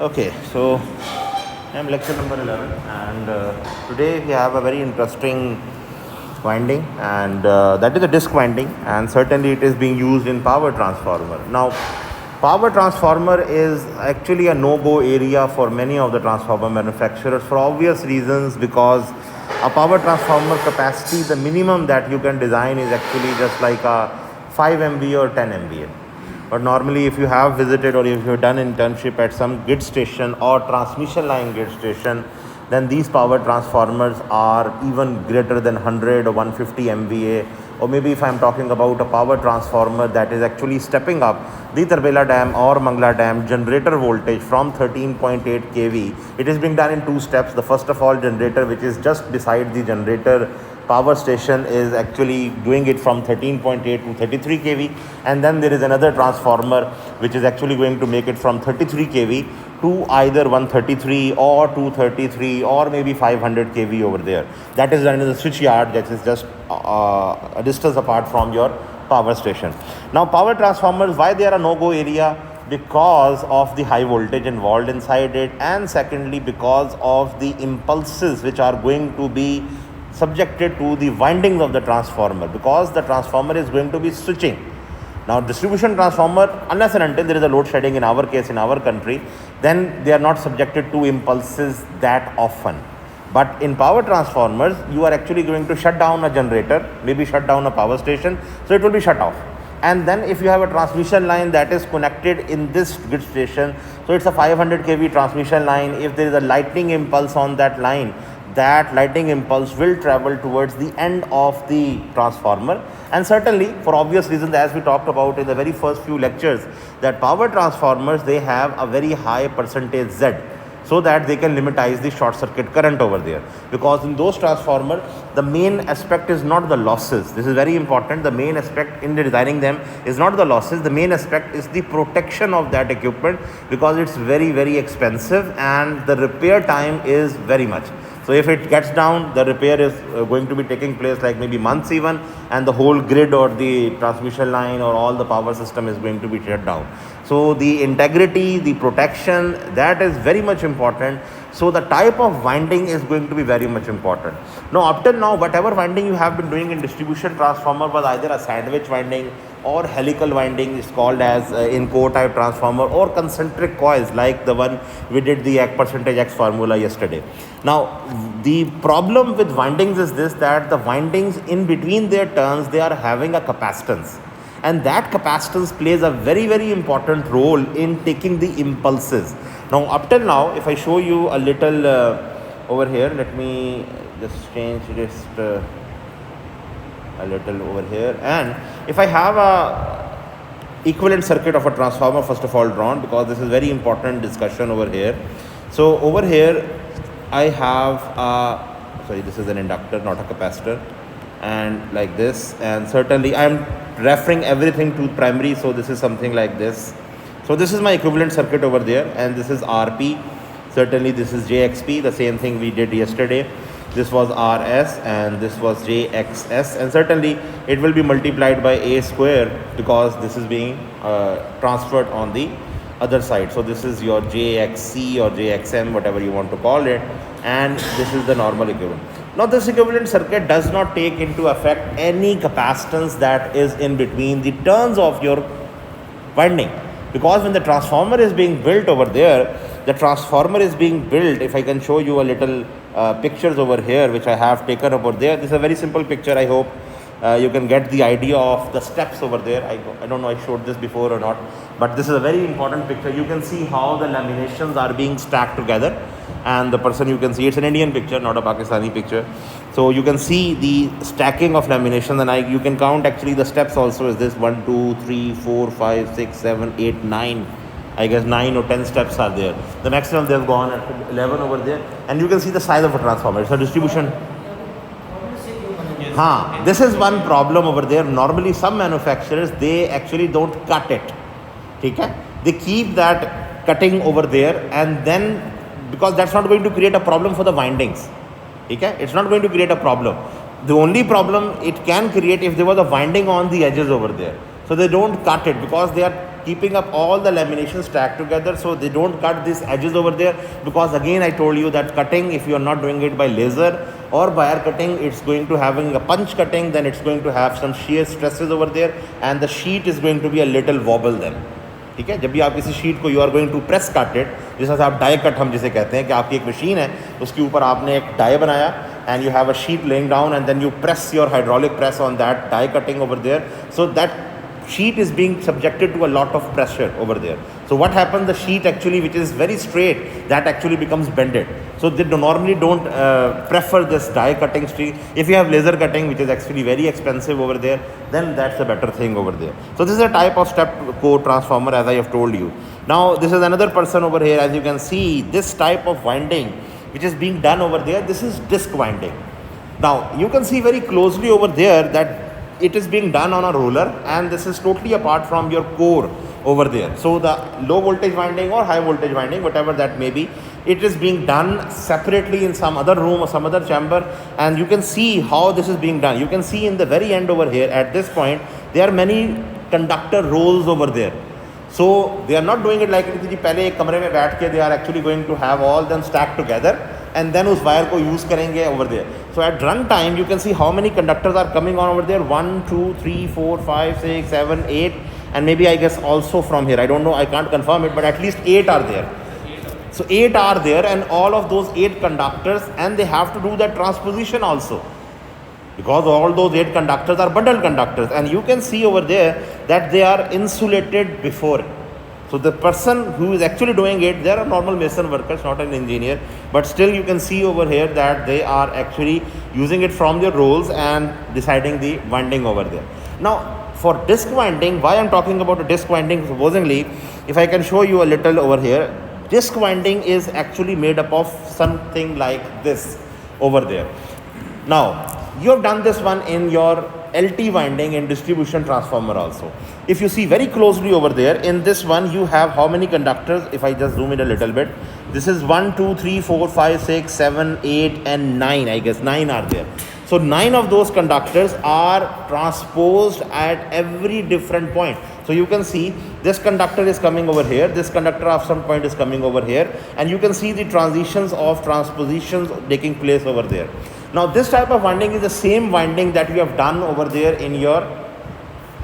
Okay, so I'm lecture number 11, and today we have a very interesting winding, and that is a disk winding, and certainly it is being used in power transformer. Now, power transformer is actually a no-go area for many of the transformer manufacturers for obvious reasons, because a power transformer capacity, the minimum that you can design is actually just like a 5 MVA or 10 MVA. But normally, if you have visited or if you have done internship at some grid station or transmission line grid station, then these power transformers are even greater than 100 or 150 MVA. Or maybe if I'm talking about a power transformer that is actually stepping up the Tarbela Dam or Mangla Dam generator voltage from 13.8 kV, it is being done in two steps. The first of all, generator, which is just beside the generator power station, is actually doing it from 13.8 to 33 kV, and then there is another transformer which is actually going to make it from 33 kV to either 133 or 233 or maybe 500 kV over there. That is done in the switch yard that is just a distance apart from your power station. Now, power transformers, why they are a no-go area? Because of the high voltage involved inside it, and secondly because of the impulses which are going to be subjected to the windings of the transformer, because the transformer is going to be switching. Now, distribution transformer, unless and until there is a load shedding in our case, in our country, then they are not subjected to impulses that often. But in power transformers, you are actually going to shut down a generator, maybe shut down a power station, so it will be shut off. And then if you have a transmission line that is connected in this grid station, so it's a 500 kV transmission line, if there is a lightning impulse on that line, that lightning impulse will travel towards the end of the transformer. And certainly, for obvious reasons, as we talked about in the very first few lectures, that power transformers, they have a very high percentage Z, so that they can limitize the short circuit current over there. Because in those transformers, the main aspect is not the losses. This is very important. The main aspect in designing them is not the losses. The main aspect is the protection of that equipment, because it's very, very expensive and the repair time is very much. So if it gets down, the repair is going to be taking place like maybe months even, and the whole grid or the transmission line or all the power system is going to be shut down. So the integrity, the protection, that is very much important. So the type of winding is going to be very much important. Now, up till now, whatever winding you have been doing in distribution transformer was either a sandwich winding or helical winding, is called as in core type transformer, or concentric coils like the one we did the percentage X formula yesterday. Now, the problem with windings is this, that the windings in between their turns, they are having a capacitance, and that capacitance plays a very, very important role in taking the impulses. Now, up till now, if I show you a little over here, let me just change this a little over here, and if I have a equivalent circuit of a transformer first of all drawn, because this is very important discussion over here. So over here I have this is an inductor, not a capacitor, and like this, and certainly I am referring everything to primary, so this is something like this. So this is my equivalent circuit over there, and this is RP, certainly this is JXP, the same thing we did yesterday. This was RS and this was JXS, and certainly it will be multiplied by A square, because this is being transferred on the other side. So this is your JXC or JXM, whatever you want to call it, and this is the normal equivalent. Now, this equivalent circuit does not take into effect any capacitance that is in between the turns of your winding, because when the transformer is being built over there, the transformer is being built, if I can show you a little pictures over here which I have taken over there. This is a very simple picture. I hope you can get the idea of the steps over there. I don't know I showed this before or not, but this is a very important picture. You can see how the laminations are being stacked together, and the person, you can see it's an Indian picture, not a Pakistani picture. So you can see the stacking of laminations, and you can count actually the steps also. Is this 1 2 3 4 5 6 7 8 9, I guess 9 or 10 steps are there. The maximum they've gone at 11 over there, and you can see the size of a transformer. It's a distribution. This is one problem over there. Normally some manufacturers, they actually don't cut it. Okay? They keep that cutting over there, and then, because that's not going to create a problem for the windings. Okay? It's not going to create a problem. The only problem it can create if there was a winding on the edges over there. So they don't cut it, because they are keeping up all the laminations stacked together so they don't cut these edges over there, because again I told you that cutting, if you are not doing it by laser or wire cutting, it's going to having a punch cutting, then it's going to have some shear stresses over there and the sheet is going to be a little wobble then. ठीक है, जब भी आप किसी sheet को you are going to press cut it, जैसे आप die cut हम जिसे कहते हैं कि आपकी एक मशीन है उसके ऊपर आपने एक डाई बनाया and you have a sheet laying down and then you press your hydraulic press on that die cutting over there, so that sheet is being subjected to a lot of pressure over there. So what happens, the sheet actually, which is very straight, that actually becomes bended. So they normally don't prefer this die cutting street. If you have laser cutting, which is actually very expensive over there, then that's a better thing over there. So this is a type of step core transformer, as I have told you. Now this is another person over here. As you can see, this type of winding which is being done over there, this is disc winding. Now you can see very closely over there that it is being done on a roller, and this is totally apart from your core over there. So the low voltage winding or high voltage winding, whatever that may be, it is being done separately in some other room or some other chamber, and you can see how this is being done. You can see in the very end over here, at this point, there are many conductor rolls over there. So they are not doing it like कि पहले एक कमरे में बैठ के they are actually going to have all them stacked together and then उस wire को use करेंगे over there. So at run time you can see how many conductors are coming on over there. 1, 2, 3, 4, 5, 6, 7, 8, and maybe I guess also from here. I don't know. I can't confirm it, but at least 8 are there. So 8 are there, and all of those 8 conductors, and they have to do that transposition also, because all those 8 conductors are bundle conductors, and you can see over there that they are insulated before. So the person who is actually doing it, they are normal mason workers, not an engineer, but still you can see over here that they are actually using it from their rolls and deciding the winding over there. Now for disc winding, why I am talking about a disc winding, supposingly, if I can show you a little over here, disc winding is actually made up of something like this over there. Now you have done this one in your LT winding in distribution transformer also. If you see very closely over there, in this one you have how many conductors? If I just zoom in a little bit, this is 1, 2, 3, 4, 5, 6, 7, 8 and 9. I guess 9 are there. So 9 of those conductors are transposed at every different point. So you can see this conductor is coming over here, this conductor of some point is coming over here, and you can see the transitions of transpositions taking place over there. Now this type of winding is the same winding that you have done over there in your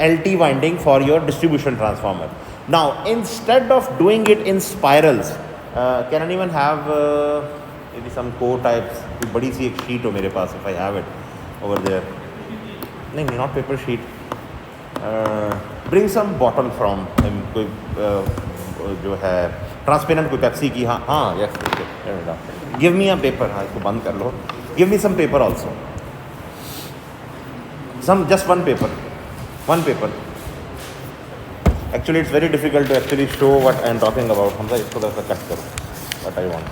LT winding for your distribution transformer. Now instead of doing it in spirals, can anyone have maybe some core types? कोई बड़ी सी एक sheet हो मेरे पास, if I have it over there. नहीं, not paper sheet. Bring some bottle from कोई जो है transparent कोई Pepsi की, हाँ yes, give me a paper. हाँ इसको बंद कर लो. Give me some paper also. Just one paper. One paper. Actually, it's very difficult to actually show what I am talking about. Hamza, इसको थोड़ा सा cut करो. What I want.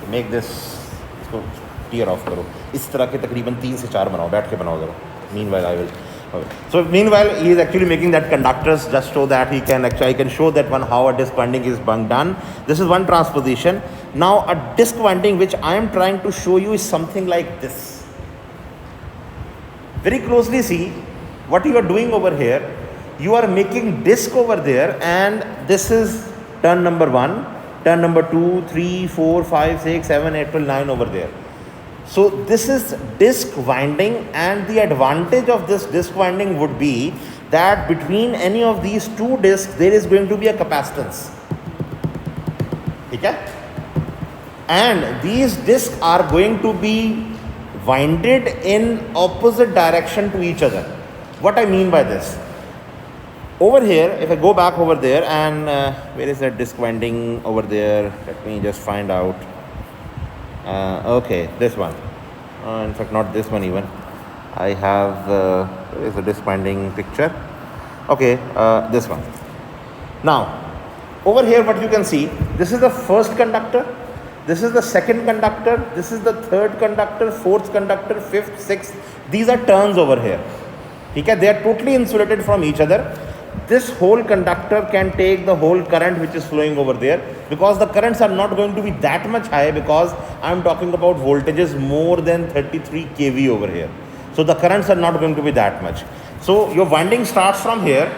To make this, इसको tear off करो. इस तरह के तकरीबन 3 से 4 बनाओ. बैठ के बनाओ ज़रा. Meanwhile, I will. So meanwhile, he is actually making that conductors just so that he can actually, I can show that one how a disc winding is being done. This is one transposition. Now a disc winding which I am trying to show you is something like this. Very closely see what you are doing over here. You are making disc over there, and this is turn number 1, turn number 2, 3, 4, 5, 6, 7, 8 till 9 over there. So this is disc winding, and the advantage of this disc winding would be that between any of these two discs there is going to be a capacitance. Okay? And these discs are going to be winded in opposite direction to each other. What I mean by this? Over here, if I go back over there, and where is that disc winding over there? Let me just find out. Okay, this one. In fact, not this one even. I have, where is the disc winding picture? Okay, this one. Now, over here what you can see, this is the first conductor, this is the second conductor, this is the third conductor, fourth conductor, fifth, sixth. These are turns over here. Okay, they are totally insulated from each other. This whole conductor can take the whole current which is flowing over there, because the currents are not going to be that much high, because I am talking about voltages more than 33 kV over here. So the currents are not going to be that much. So your winding starts from here,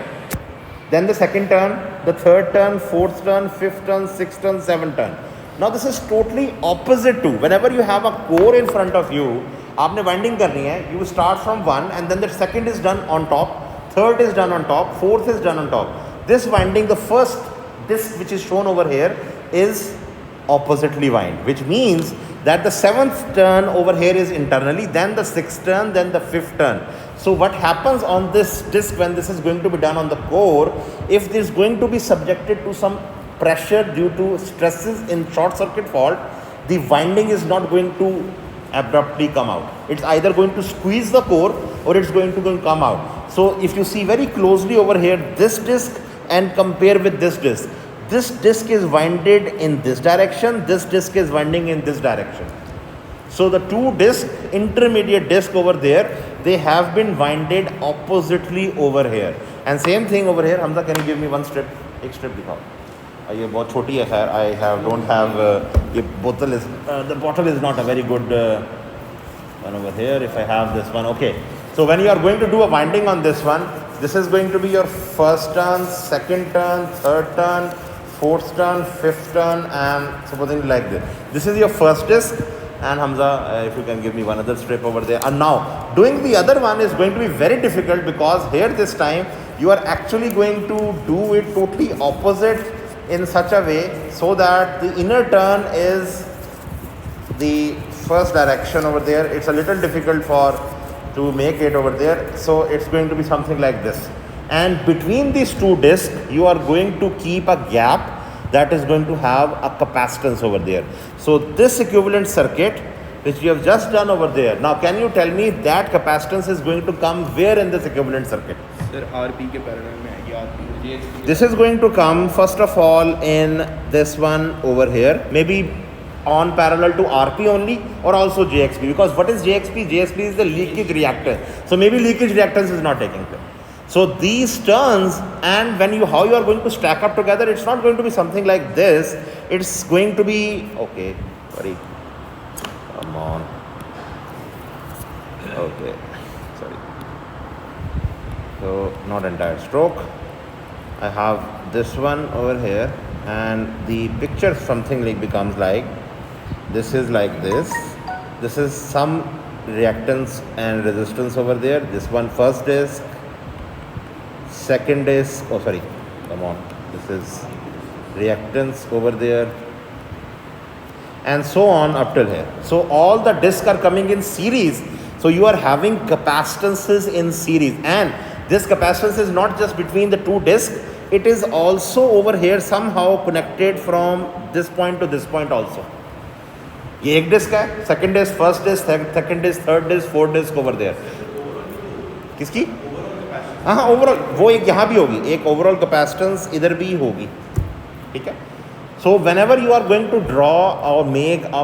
then the second turn, the third turn, fourth turn, fifth turn, sixth turn, seventh turn. Now this is totally opposite to whenever you have a core in front of you, आपने winding करनी है, you start from one and then the second is done on top, third is done on top, fourth is done on top. This winding, the first disc which is shown over here is oppositely wind, which means that the seventh turn over here is internally, then the sixth turn, then the fifth turn. So what happens on this disc when this is going to be done on the core, if this is going to be subjected to some pressure due to stresses in short circuit fault, the winding is not going to abruptly come out. It's either going to squeeze the core or it's going to come out. So if you see very closely over here, this disc and compare with this disc is winded in this direction, this disc is winding in this direction. So the two disc, intermediate disc over there, they have been winded oppositely over here. And same thing over here. Hamza, can you give me one strip? एक strip दिखाओ. ये बहुत छोटी है खैर. I don't have ये bottle is the bottle is not a very good one over here. If I have this one, okay. So when you are going to do a winding on this one, this is going to be your first turn, second turn, third turn, fourth turn, fifth turn, and supposing like this. This is your first disc. And Hamza, if you can give me one other strip over there. And now, doing the other one is going to be very difficult because here this time, you are actually going to do it totally opposite in such a way so that the inner turn is the first direction over there. It's a little difficult to make it over there. So it's going to be something like this. And between these two discs, you are going to keep a gap that is going to have a capacitance over there. So this equivalent circuit which you have just done over there, now can you tell me that capacitance is going to come where in this equivalent circuit? Sir, RP के parallel में आएगी RP. This is going to come first of all in this one over here, maybe on parallel to RP only or also JXP, because what is JXP? JXP is the leakage reactor. So maybe leakage reactance is not taking place. So these turns, and how you are going to stack up together, it's not going to be something like this. It's going to be, okay, sorry, come on, okay, sorry. So not entire stroke. I have this one over here, and the picture something like becomes like, this is like this. This is some reactance and resistance over there. This one first disc. Second is, oh sorry, come on, this is reactance over there, and so on up till here. So all the discs are coming in series, so you are having capacitances in series, and this capacitance is not just between the two discs, it is also over here somehow connected from this point to this point also. ये एक disc है, second disc, first disc, second disc, third disc, fourth disc over there. किसकी? हाँ overall वो एक यहाँ भी होगी, एक ओवरऑल कैपेसिटेंस इधर भी होगी, ठीक है. So whenever you are going to draw और make a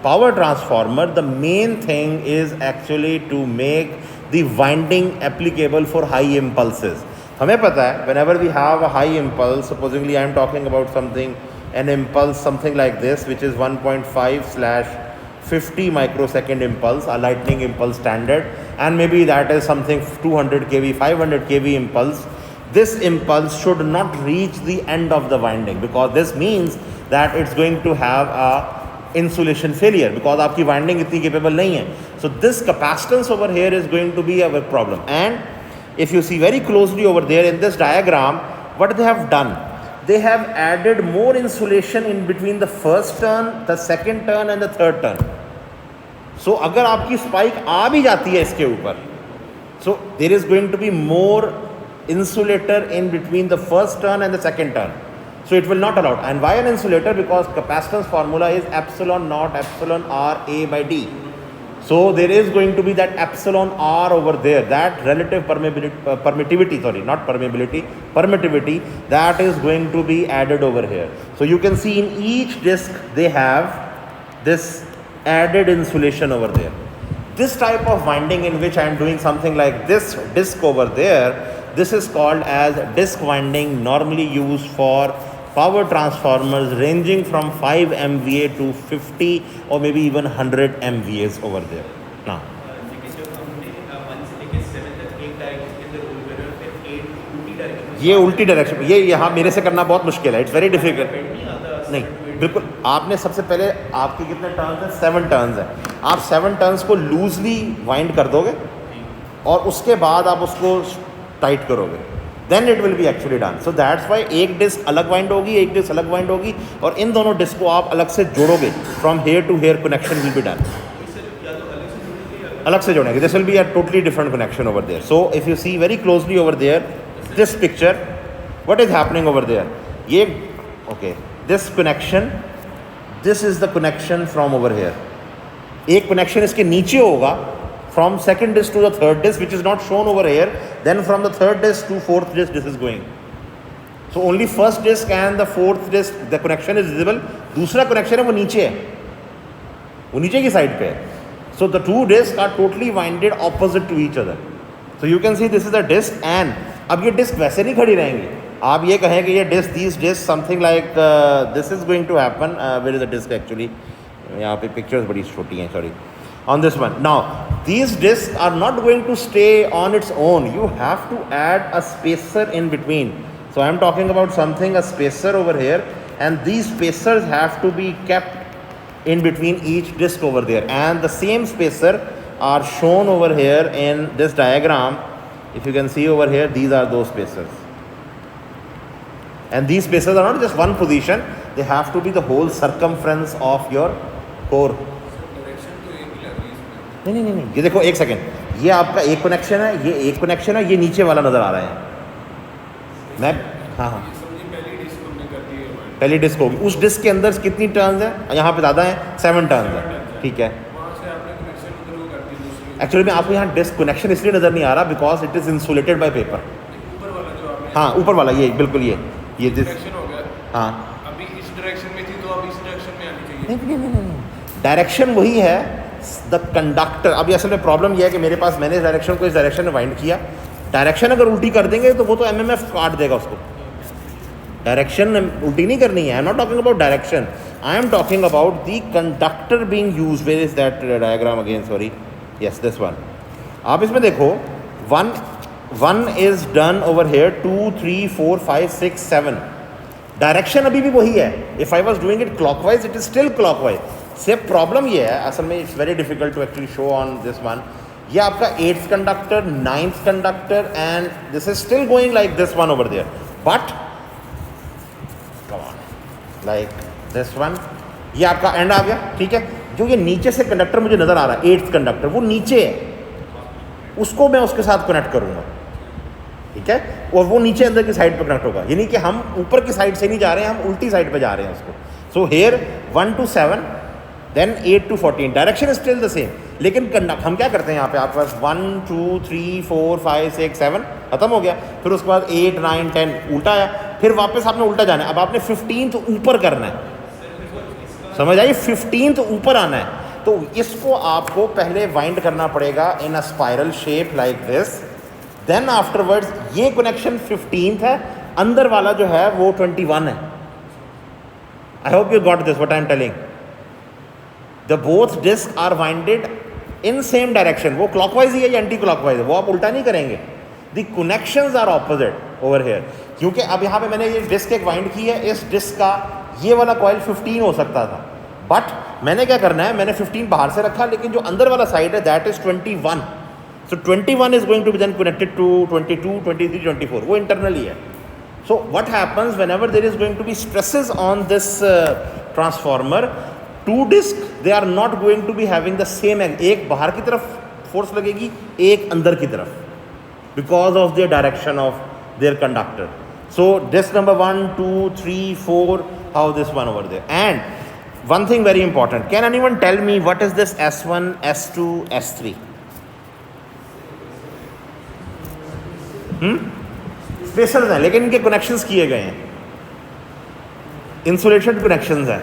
power transformer, the main thing is actually to make the winding applicable for high impulses. हमें पता है whenever we have a high impulse, supposingly I am talking about something, an impulse something like this which is 1.5/50 microsecond impulse, a lightning impulse standard, and maybe that is something 200 kV, 500 kV impulse. This impulse should not reach the end of the winding, because this means that it's going to have a insulation failure, because आपकी winding इतनी capable नहीं है. So this capacitance over here is going to be a problem. And if you see very closely over there in this diagram, what they have done, they have added more insulation in between the first turn, the second turn and the third turn. So अगर आपकी spike आ भी जाती है इसके ऊपर, so there is going to be more insulator in between the first turn and the second turn. So it will not allow. And why an insulator? Because capacitance formula is epsilon naught epsilon R A by D. So there is going to be that epsilon R over there, that relative permittivity that is going to be added over here. So you can see in each disc they have this added insulation over there. This type of winding in which I am doing something like this disc over there, this is called as disc winding, normally used for power transformers ranging from 5 MVA to 50 or maybe even 100 MVAs over there. Now, ये उल्टी direction, ये यहाँ मेरे से करना बहुत मुश्किल है, इट्स वेरी डिफिकल्ट। नहीं बिल्कुल, आपने सबसे पहले आपके कितने टर्न्स हैं, 7 टर्न्स हैं, आप 7 टर्न्स को लूजली वाइंड कर दोगे और उसके बाद आप उसको टाइट करोगे, then it will be actually done. So that's why एक डिस्क अलग वाइंड होगी, एक डिस्क अलग वाइंड होगी, और इन दोनों डिस्क को आप अलग से जोड़ोगे, from here to here connection will be done. अलग से जोड़ेंगे, this will be a totally different connection over there. So if you see very closely over there, this picture, what is happening over there, ये okay, this connection, this is the connection from over here. एक connection इसके नीचे होगा from second disk to the third disk, which is not shown over here, then from the third disk to fourth disk this is going. So only first disk and the fourth disk the connection is visible, दूसरा connection है वो नीचे है, वो नीचे की side पे है। So the two disks are totally winded opposite to each other. So you can see this is the disk, and अब ये disk वैसे नहीं खड़ी रहेंगी, आप ये कहें कि ये disk, these disks something like this is going to happen, where is the disk actually, यहाँ पे pictures बड़ी छोटी हैं, sorry, on this one. Now these disks are not going to stay on its own, you have to add a spacer in between. So I am talking about something, a spacer over here, and these spacers have to be kept in between each disk over there, and the same spacer are shown over here in this diagram. If you can see over here, these are those spacers, and these spacers are not just one position, they have to be the whole circumference of your core. नहीं नहीं नहीं, ये देखो एक second, ये आपका एक connection है, ये एक कनेक्शन है, ये नीचे वाला नज़र आ रहा है। मैं हाँ हाँ, पहली डिस्क होगी, उस डिस्क के अंदर कितनी टर्न्स हैं, यहाँ पे ज़्यादा हैं, 7 टर्न्स हैं, ठीक है। एक्चुअली में आपको यहाँ डिस्क कनेक्शन इसलिए नज़र नहीं आ रहा because it is insulated by paper. हाँ ऊपर वाला ये बिल्कुल ये डिस्क, हाँ अभी इस डायरेक्शन में थी तो अब इस डायरेक्शन में आनी चाहिए। नहीं, डायरेक्शन वही है, द कंडक्टर। अभी असल में प्रॉब्लम यह है कि मेरे पास, मैंने इस डायरेक्शन को इस डायरेक्शन में वाइंड किया, डायरेक्शन अगर उल्टी कर देंगे तो वो तो एमएमएफ काट देगा उसको, डायरेक्शन उल्टी नहीं करनी है। I am not talking about direction, I am talking about the conductor being used. Where is that diagram again, sorry, yes this one. आप इसमें देखो, one is done over here, 2 3 4 5 6 7, direction अभी भी वही है। If I was doing it clockwise, it is still clockwise. सिर्फ problem ये है असल में, it's very difficult to actually show on this one. ये आपका 8th conductor, 9th conductor, and this is still going like this one over there, but come on like this one, ये आपका and आ गया, ठीक है। जो ये नीचे से कंडक्टर मुझे नज़र आ रहा है, 8th कंडक्टर, वो नीचे है, उसको मैं उसके साथ कनेक्ट करूँगा, ठीक है, और वो नीचे अंदर की साइड पर कनेक्ट होगा। यानी कि हम ऊपर की साइड से नहीं जा रहे हैं, हम उल्टी साइड पे जा रहे हैं उसको। So here 1 to 7, then 8 to 14, direction is still the same, लेकिन हम क्या करते हैं यहाँ पे, आपके पास 1 2 3 4 5 6 7 खत्म हो गया, फिर उसके बाद 8 9 10 उल्टा आया, फिर वापस आपने उल्टा जाना है। अब आपने 15th ऊपर करना है, समझ आई, 15th ऊपर आना है, तो इसको आपको पहले वाइंड करना पड़ेगा in a spiral shape like this, then afterwards ये कनेक्शन 15th है, अंदर वाला जो है वो 21 है। I hope you got this what I am telling. The both disc are wound in same direction, वो क्लॉकवाइज ही है या एंटी क्लॉकवाइज है, वो आप उल्टा नहीं करेंगे। The connections are opposite over here, क्योंकि अब यहाँ पे मैंने ये डिस्क एक वाइंड की है, इस डिस्क का ये वाला कॉइल 15 हो सकता था, बट मैंने क्या करना है, मैंने 15 बाहर से रखा, लेकिन जो अंदर वाला साइड है that is 21। So 21 is going to be then connected to 22, 23, 24. वो internally है. So what happens whenever there is going to be stresses on this transformer, two discs, they are not going to be having the same angle. एक बाहर की तरफ force लगेगी, एक अंदर की तरफ, because of their direction of their conductor. So disc number 1, 2, 3, 4, how this one over there. And one thing very important, can anyone tell me what is this S1, S2, S3? Spacers हैं, लेकिन इनके connections किए गए हैं, insulated connections हैं।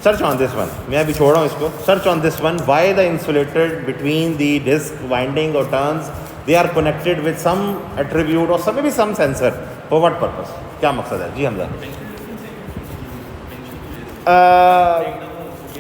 Search on this one, मैं अभी छोड़ रहा हूँ इसको, search on this one, why the insulated between the disc winding और turns, they are connected with some attribute और सब भी some sensor, for what purpose, क्या मकसद है जी Hamza?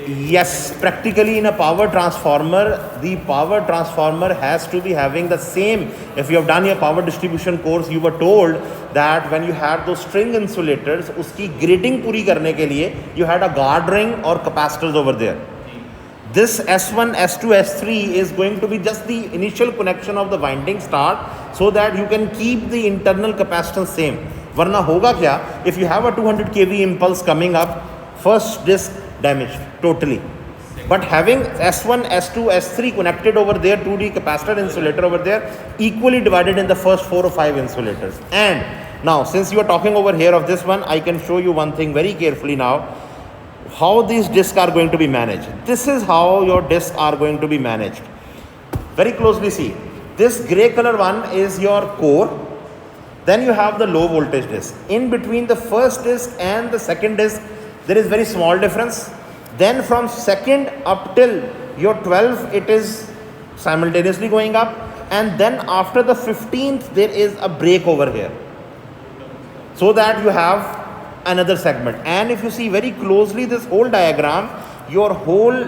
Yes, practically in a power transformer, the power transformer has to be having the same. If you have done your power distribution course, you were told that when you had those string insulators, uski grading puri karne ke liye, you had a guard ring or capacitors over there. This S1, S2, S3 is going to be just the initial connection of the winding start so that you can keep the internal capacitance same. Varna hoga kya? If you have a 200 kV impulse coming up, first disc damaged totally. But having S1, S2, S3 connected over there to the capacitor insulator over there, equally divided in the first 4 or 5 insulators. And now, since you are talking over here of this one, I can show you one thing very carefully now. How these discs are going to be managed. This is how your discs are going to be managed. Very closely see. This grey color one is your core. Then you have the low voltage disc. In between the first disc and the second disc, there is very small difference. Then from second up till your 12, it is simultaneously going up. And then after the 15th, there is a break over here. So that you have another segment. And if you see very closely this whole diagram, your whole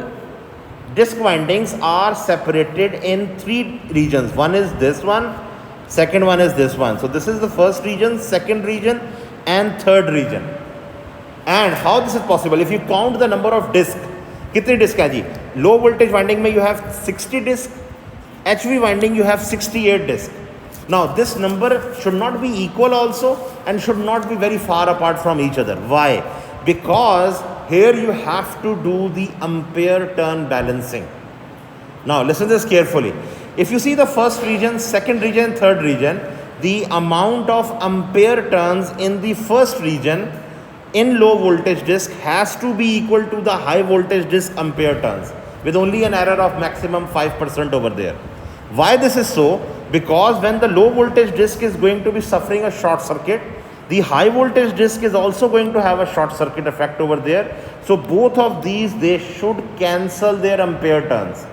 disc windings are separated in 3 regions. One is this one, second one is this one. So this is the first region, second region and third region. And how this is possible? If you count the number of discs, kitne disc hai ji? Low voltage winding mein you have 60 discs, HV winding you have 68 discs. Now this number should not be equal also and should not be very far apart from each other. Why? Because here you have to do the ampere turn balancing. Now listen to this carefully. If you see the first region, second region, third region, the amount of ampere turns in the first region in low voltage disc has to be equal to the high voltage disc ampere turns with only an error of maximum 5% over there. Why this is so? Because when the low voltage disc is going to be suffering a short circuit, the high voltage disc is also going to have a short circuit effect over there. So both of these, they should cancel their ampere turns.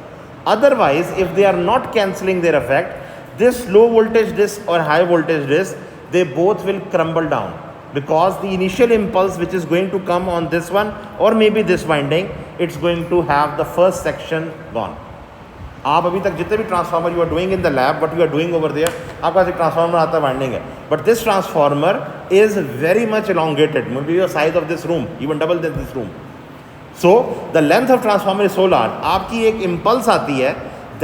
Otherwise, if they are not cancelling their effect, this low voltage disc or high voltage disc, they both will crumble down. Because the initial impulse which is going to come on this one or maybe this winding, it's going to have the first section gone. आप अभी तक जितने भी transformer you are doing in the lab what you are doing over there आपके पास एक transformer आता है वाइंडिंग है but this transformer is very much elongated may be your size of this room even double then this room so the length of transformer is so large आपकी एक impulse आती है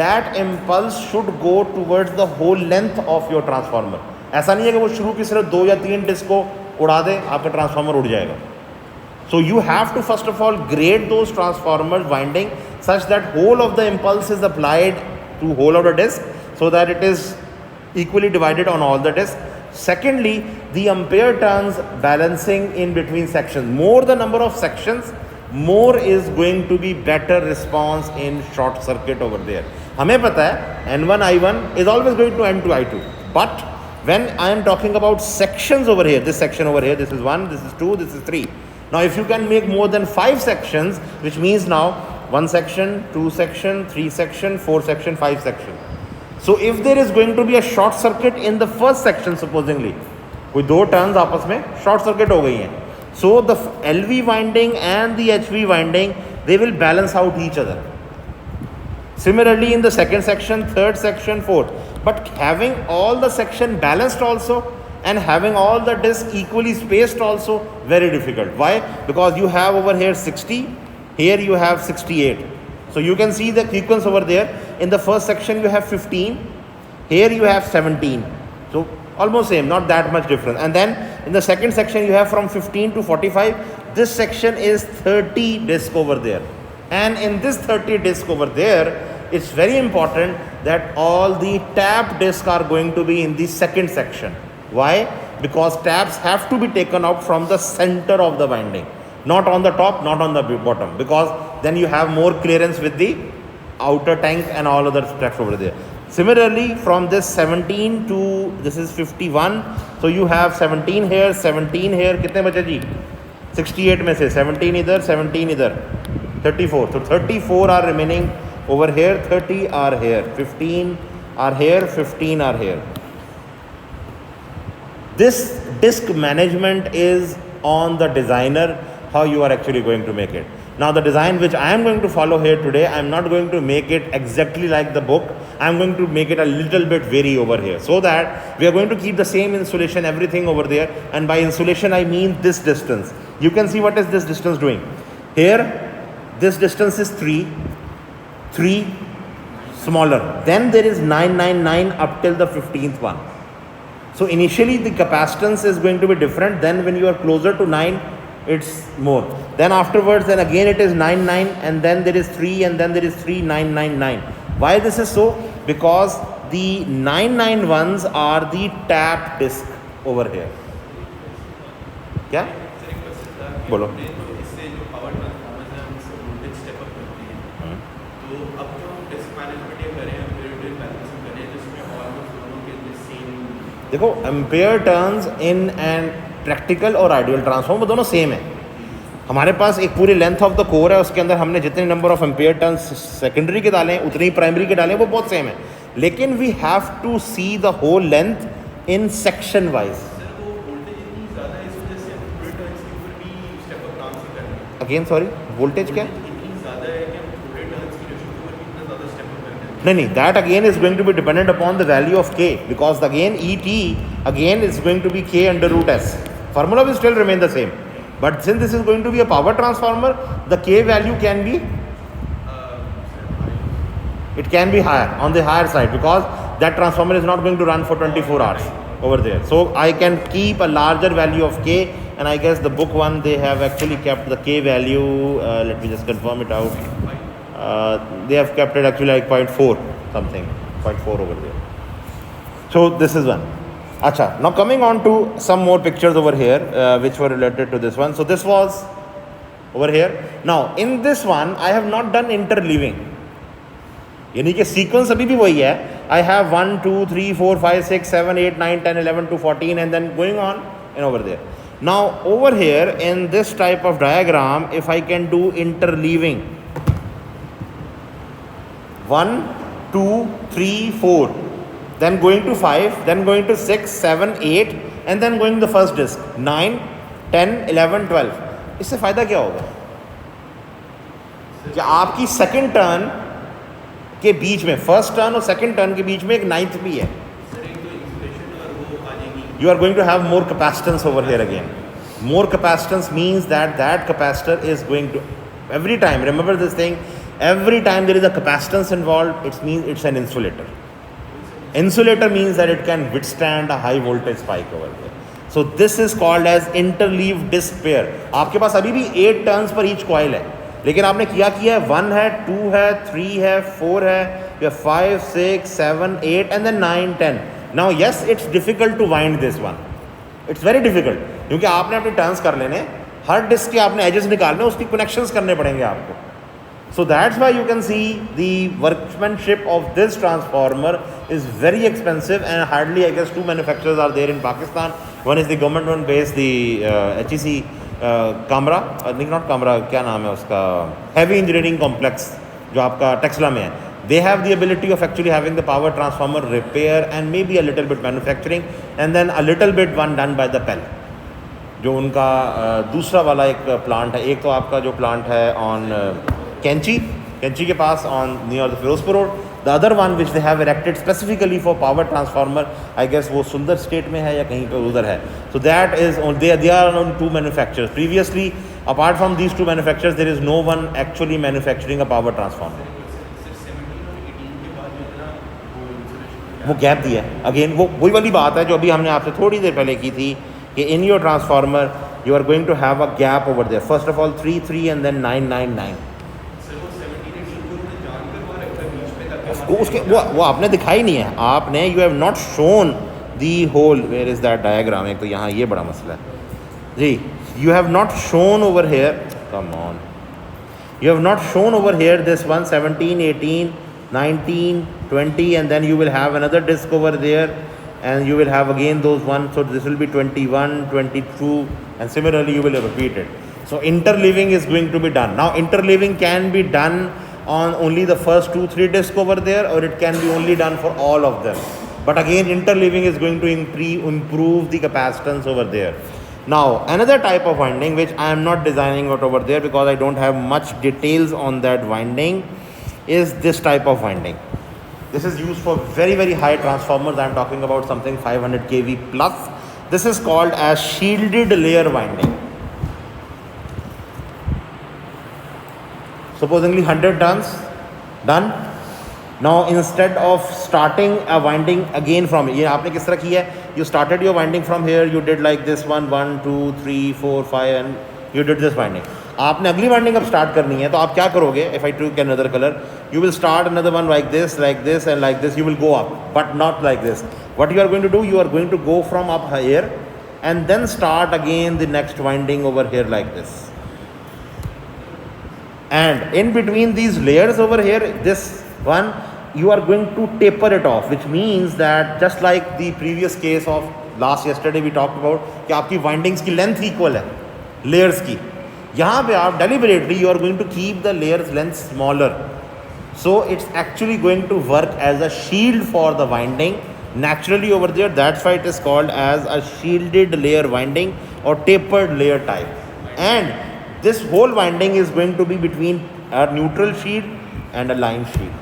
that impulse should go towards the whole length of your transformer ऐसा नहीं है कि वो शुरू की सिर्फ 2 या 3 डिस्क को उड़ा दे आपका ट्रांसफार्मर उड़ जाएगा. So you have to first of all grade those transformers winding such that whole of the impulse is applied to whole of the disc so that it is equally divided on all the discs. Secondly, the ampere turns balancing in between sections. More the number of sections, more is going to be better response in short circuit over there. हमें पता है N1 I1 is always going to N2 I2. But when I am talking about sections over here, this section over here, this is 1, this is 2, this is 3. Now if you can make more than 5 sections, which means now 1 section, 2 section, 3 section, 4 section, 5 section. So if there is going to be a short circuit in the first section supposingly, कोई 2 turns आपस में short circuit हो गई हैं. So the LV winding and the HV winding, they will balance out each other. Similarly in the second section, third section, fourth. But having all the section balanced also and having all the discs equally spaced also, very difficult. Why? Because you have over here 60, here you have 68. So you can see the sequence over there. In the first section you have 15, here you have 17. So almost same, not that much difference. And then in the second section you have from 15 to 45. This section is 30 disc over there. And in this 30 disc over there, it's very important that all the tap discs are going to be in the second section. Why? Because taps have to be taken out from the center of the winding, not on the top, not on the bottom, because then you have more clearance with the outer tank and all other taps over there. Similarly, from this 17 to this is 51, so you have 17 here, 17 here. कितने बचे जी? 68 में से 17 इधर, 17 इधर, 34. So 34 are remaining over here, 30 are here, 15 are here, 15 are here. This disc management is on the designer, how you are actually going to make it. Now the design which I am going to follow here today, I am not going to make it exactly like the book. I am going to make it a little bit vary over here, so that we are going to keep the same insulation, everything over there. And by insulation I mean this distance. You can see what is this distance doing. Here this distance is 3 smaller. Then there is 999 up till the 15th one. So initially the capacitance is going to be different. Then when you are closer to 9, it's more. Then afterwards, then again it is 99, and then there is 3, and then there is 3999. Why this is so? Because the 991s are the tap disc over here. क्या? बोलो. इससे जो power transformer है हमसे voltage step up करती है. तो अब जो हम डिस्क मैनेजमेंट ये करें, हम वेरिएबल बैलेंसिंग करें, जिसमें ऑलमोस्ट दोनों के सेम. देखो, ampere turns in and practical और आइडियल ट्रांसफॉर्मर दोनों सेम है. हमारे पास एक पूरी लेंथ ऑफ द कोर है, उसके अंदर हमने जितने number of ampere turns secondary के डालें उतने ही प्राइमरी के डालें, वो बहुत सेम है. लेकिन we have to see the whole length in section wise. Again sorry, voltage क्या? नहीं, that again is going to be dependent upon the value of K, because again ET again is going to be K under root S. Formula will still remain the same, but since this is going to be a power transformer, the K value can be it can be higher, on the higher side, because that transformer is not going to run for 24 hours over there. So I can keep a larger value of K, and I guess the book one they have actually kept the K value. Let me just confirm it out. They have kept it actually like 0.4 something, 0.4 over there. So this is one. Acha, now coming on to some more pictures over here which were related to this one. So this was over here. Now in this one I have not done interleaving, यानी कि sequence अभी भी वही है. I have 1 2 3 4 5 6 7 8 9 10 11 to 14 and then going on and over there. Now over here in this type of diagram, if I can do interleaving 1 2 3 4, then going to 5, then going to 6 7 8, and then going to the first disc 9 10 11 12. इससे फ़ायदा क्या होगा कि आपकी second turn के बीच में, first turn और second turn के बीच में एक नाइन्थ भी है. You are going to have more capacitance over here again. More capacitance means that that capacitor is going to, every time, remember this thing, every time there is a capacitance involved, it means it's an insulator. Insulator means that it can withstand a high voltage spike over there. So this is called as interleaved disc pair. आपके पास अभी भी 8 turns per each coil है, लेकिन आपने क्या किया है, 1 है, 2 है, 3 है, 4 है, या 5 6 7 8 and then 9 10. Now yes, it's difficult to wind this one. It's very difficult, क्योंकि आपने अपने टर्न्स कर लेने, हर डिस्क के आपने एजेस निकालने, उसकी कनेक्शंस करने पड़ेंगे आपको. So that's why you can see the workmanship of this transformer is very expensive, and hardly I guess 2 manufacturers are there in Pakistan. One is the government one based, the HEC Kamra, not Kamra, क्या नाम है उसका, Heavy Engineering Complex जो आपका टेक्सला में है. They have the ability of actually having the power transformer repair and maybe a little bit manufacturing, and then a little bit one done by the PEL. जो उनका दूसरा वाला एक प्लांट है, एक तो आपका जो प्लांट है ऑन कैंची के पास on near the Firozpur road. The other one which they have erected specifically for power transformer, I guess वो सुंदर स्टेट में है या कहीं पे उधर है. So that is they are on 2 manufacturers. Previously, apart from these 2 manufacturers, there is no one actually manufacturing a power transformer. वो गैप दिया है. अगेन वो वही वाली बात है जो अभी हमने आपसे थोड़ी देर पहले की थी कि in your transformer you are going to have a gap over there. First of all 3 3 and then 9 9 9. उसके वो आपने दिखाई नहीं है, आपने you have not shown the whole. Where is that diagram? एक तो यहाँ ये बड़ा मसला है जी. You have not shown over here, come on, you have not shown over here this one 17 18 19 20, and then you will have another disc over there, and you will have again those ones. So this will be 21 22, and similarly you will repeat it. So interleaving is going to be done. Now interleaving can be done on only the first 2 3 discs over there, or it can be only done for all of them. But again interleaving is going to improve the capacitance over there. Now another type of winding which I am not designing it over there because I don't have much details on that winding is this type of winding. This is used for very very high transformers. I am talking about something 500 kV plus. This is called as shielded layer winding. Supposedly 100 turns done. Now instead of starting a winding again from ये आपने किस तरह की है, you started your winding from here, you did like this one 2 3 4 5 and you did this winding. आपने अगली winding अब start करनी है तो आप क्या करोगे? If I took another color, you will start another one like this and like this. You will go up, but not like this. What you are going to do? You are going to go from up here and then start again the next winding over here like this. And in between these layers over here, this one, you are going to taper it off, which means that just like the previous case of yesterday we talked about कि आपकी windings की length equal है layers की, यहाँ पे आप deliberately you are going to keep the layers length smaller, so it's actually going to work as a shield for the winding naturally over there. That's why it is called as a shielded layer winding or tapered layer type. And this whole winding is going to be between a neutral shield and a line shield.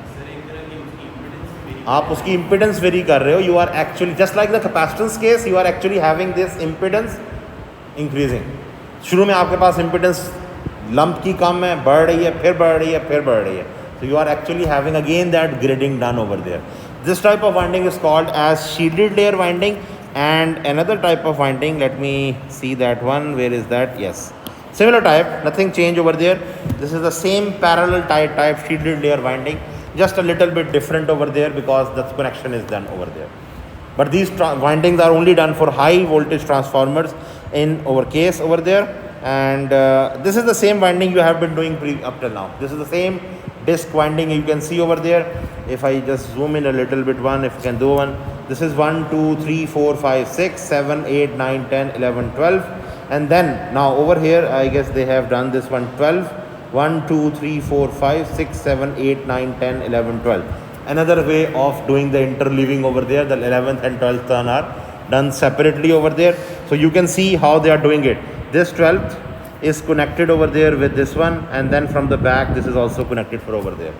आप उसकी impedance vary कर रहे हो. You are actually just like the capacitance case, you are actually having this impedance increasing. शुरू में आपके पास impedance lump की कम है, बढ़ रही है, फिर बढ़ रही है, फिर बढ़ रही है. So you are actually having again that grading done over there. This type of winding is called as shielded layer winding. And another type of winding, let me see that one. Where is that? Yes. Similar type, nothing change over there. This is the same parallel type shielded layer winding, just a little bit different over there because the connection is done over there. But these windings are only done for high voltage transformers in our case over there. And this is the same winding you have been doing up till now. This is the same disc winding you can see over there. If I just zoom in a little bit, if you can do one. This is 1 2 3 4 5 6 7 8 9 10 11 12. And then now over here, I guess they have done this one 12. 1 2 3 4 5 6 7 8 9 10 11 12. Another way of doing the interleaving over there, the 11th and 12th turn are done separately over there. So you can see how they are doing it. This 12th is connected over there with this one, and then from the back this is also connected for over there.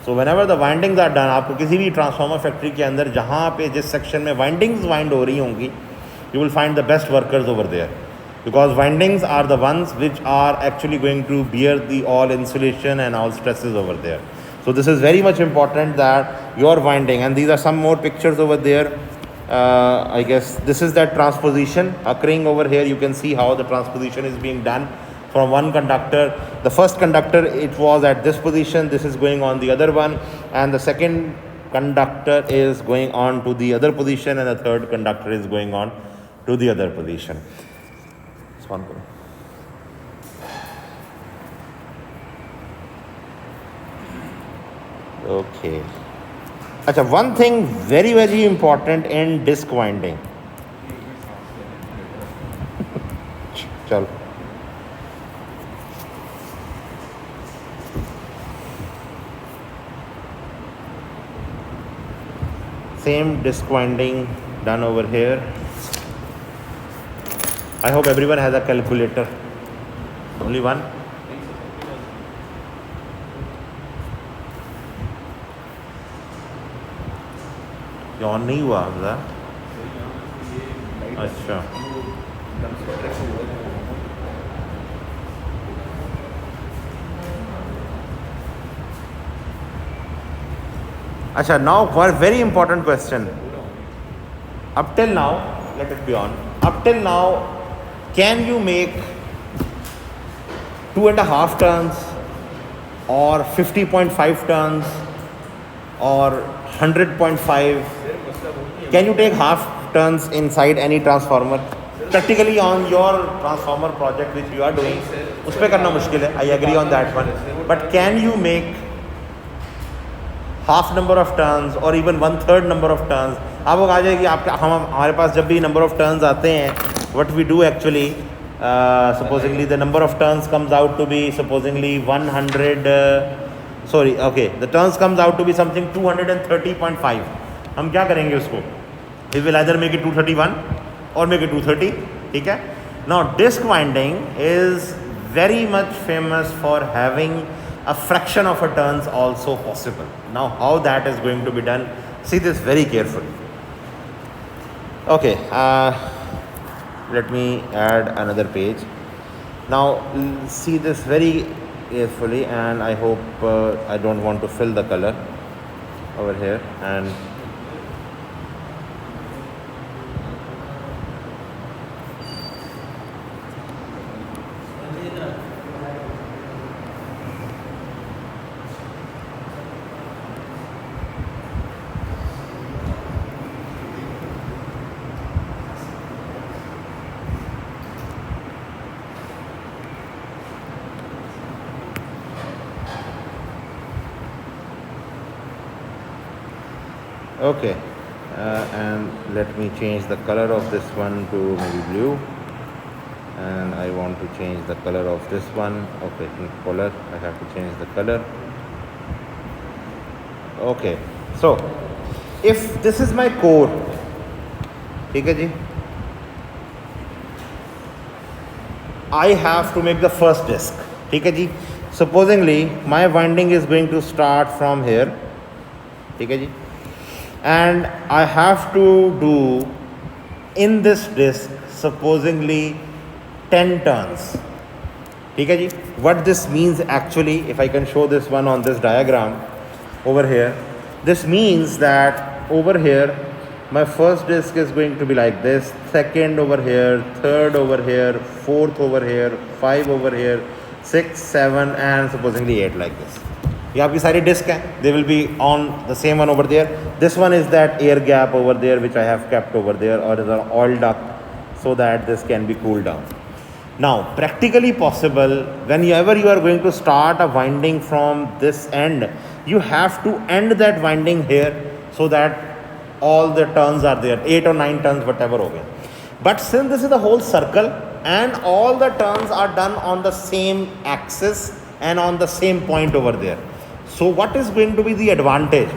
So whenever the windings are done, आपको किसी भी transformer factory के अंदर जहाँ पे जिस section में windings wind हो रही होंगी, you will find the best workers over there, because windings are the ones which are actually going to bear the all insulation and all stresses over there. So this is very much important that your winding, and these are some more pictures over there. I guess this is that transposition occurring over here. You can see how the transposition is being done from one conductor. The first conductor, it was at this position, this is going on the other one, and the second conductor is going on to the other position, and the third conductor is going on to the other position. Okay. Achha, one thing very very important in disc winding. Chal. Same disc winding done over here. I hope everyone has a calculator. Only one? ये on नहीं हुआ हमजा? अच्छा. अच्छा, now for a very important question. Up till now, let it be on. Up till now, can you make 2.5 turns or 50.5 turns or 100.5? Can you take half turns inside any transformer? Practically on your transformer project which you are doing, उस पे करना मुश्किल है. I agree on that one. But can you make half number of turns or even 1/3 number of turns? आप लोग आ जाएगी आपके हमारे पास जब भी number of turns आते हैं, what we do actually, supposingly the number of turns comes out to be supposingly 100. The turns comes out to be something 230.5. हम क्या करेंगे उसको? We will either make it 231 or make it 230. ठीक है? Now disc winding is very much famous for having a fraction of a turns also possible. Now how that is going to be done, see this very carefully. Okay, let me add another page. Now see this very carefully, and I hope I don't want to fill the color over here. And okay, and let me change the color of this one to maybe blue, and I want to change the color of this one. Okay, color, I have to change the color. Okay, so if this is my core, ठीक है जी, I have to make the first disc, ठीक है जी. Supposingly my winding is going to start from here, ठीक है जी, and I have to do in this disc supposingly 10 turns, ठीक है जी. What this means actually, if I can show this one on this diagram over here, this means that over here my first disc is going to be like this, second over here, third over here, fourth over here, 5 over here, 6, 7 and supposingly 8 like this. ये आपकी सारी disc है, they will be on the same one over there. This one is that air gap over there which I have kept over there, or is an oil duct so that this can be cooled down. Now practically possible, whenever you are going to start a winding from this end, you have to end that winding here so that all the turns are there, 8 or 9 turns whatever हो गए. But since this is the whole circle and all the turns are done on the same axis and on the same point over there, so what is going to be the advantage?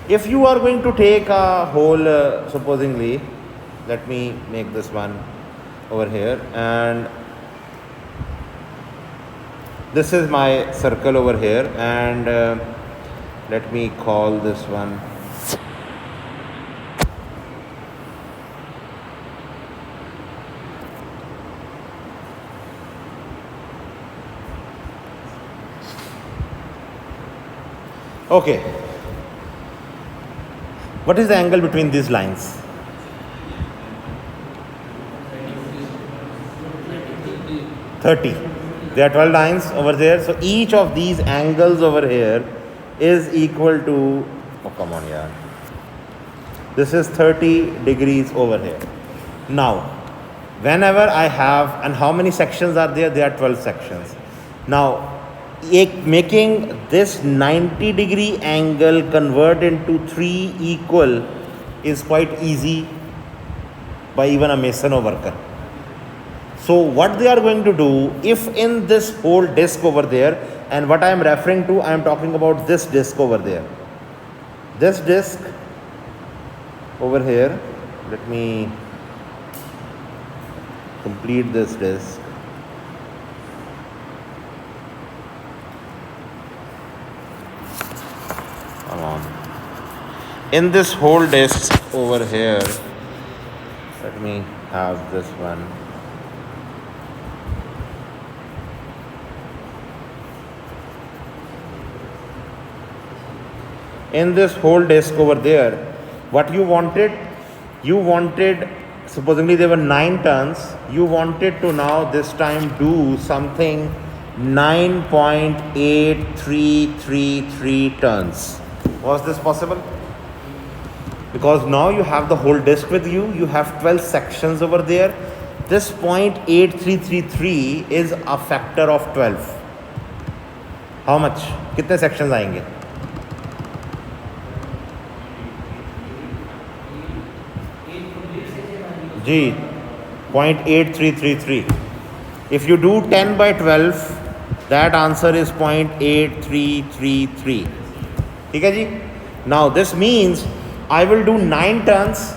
If you are going to take a whole, supposingly, let me make this one over here, and this is my circle over here, and let me call this one okay. What is the angle between these lines? 30. There are 12 lines over there, so each of these angles over here is equal to, oh come on yaar, this is 30 degrees over here. Now whenever I have, and how many sections are there? There are 12 sections. Now making this 90 degree angle convert into 3 equal is quite easy by even a mason or worker. So what they are going to do, if in this whole disc over there, and what I am referring to, I am talking about this disc over there, this disc over here, let me complete this disc. Come on. In this whole disc over here, let me have this one. In this whole disc over there, what you wanted, supposedly there were 9 turns, you wanted to now this time do something 9.8333 turns. Was this possible? Because now you have the whole disc with you, you have 12 sections over there. This 0.8333 is a factor of 12. How much? कितने sections आएंगे? जी 0.8333. If you do 10 by 12, that answer is 0.8333. ठीक है जी? Now this means I will do 9 turns,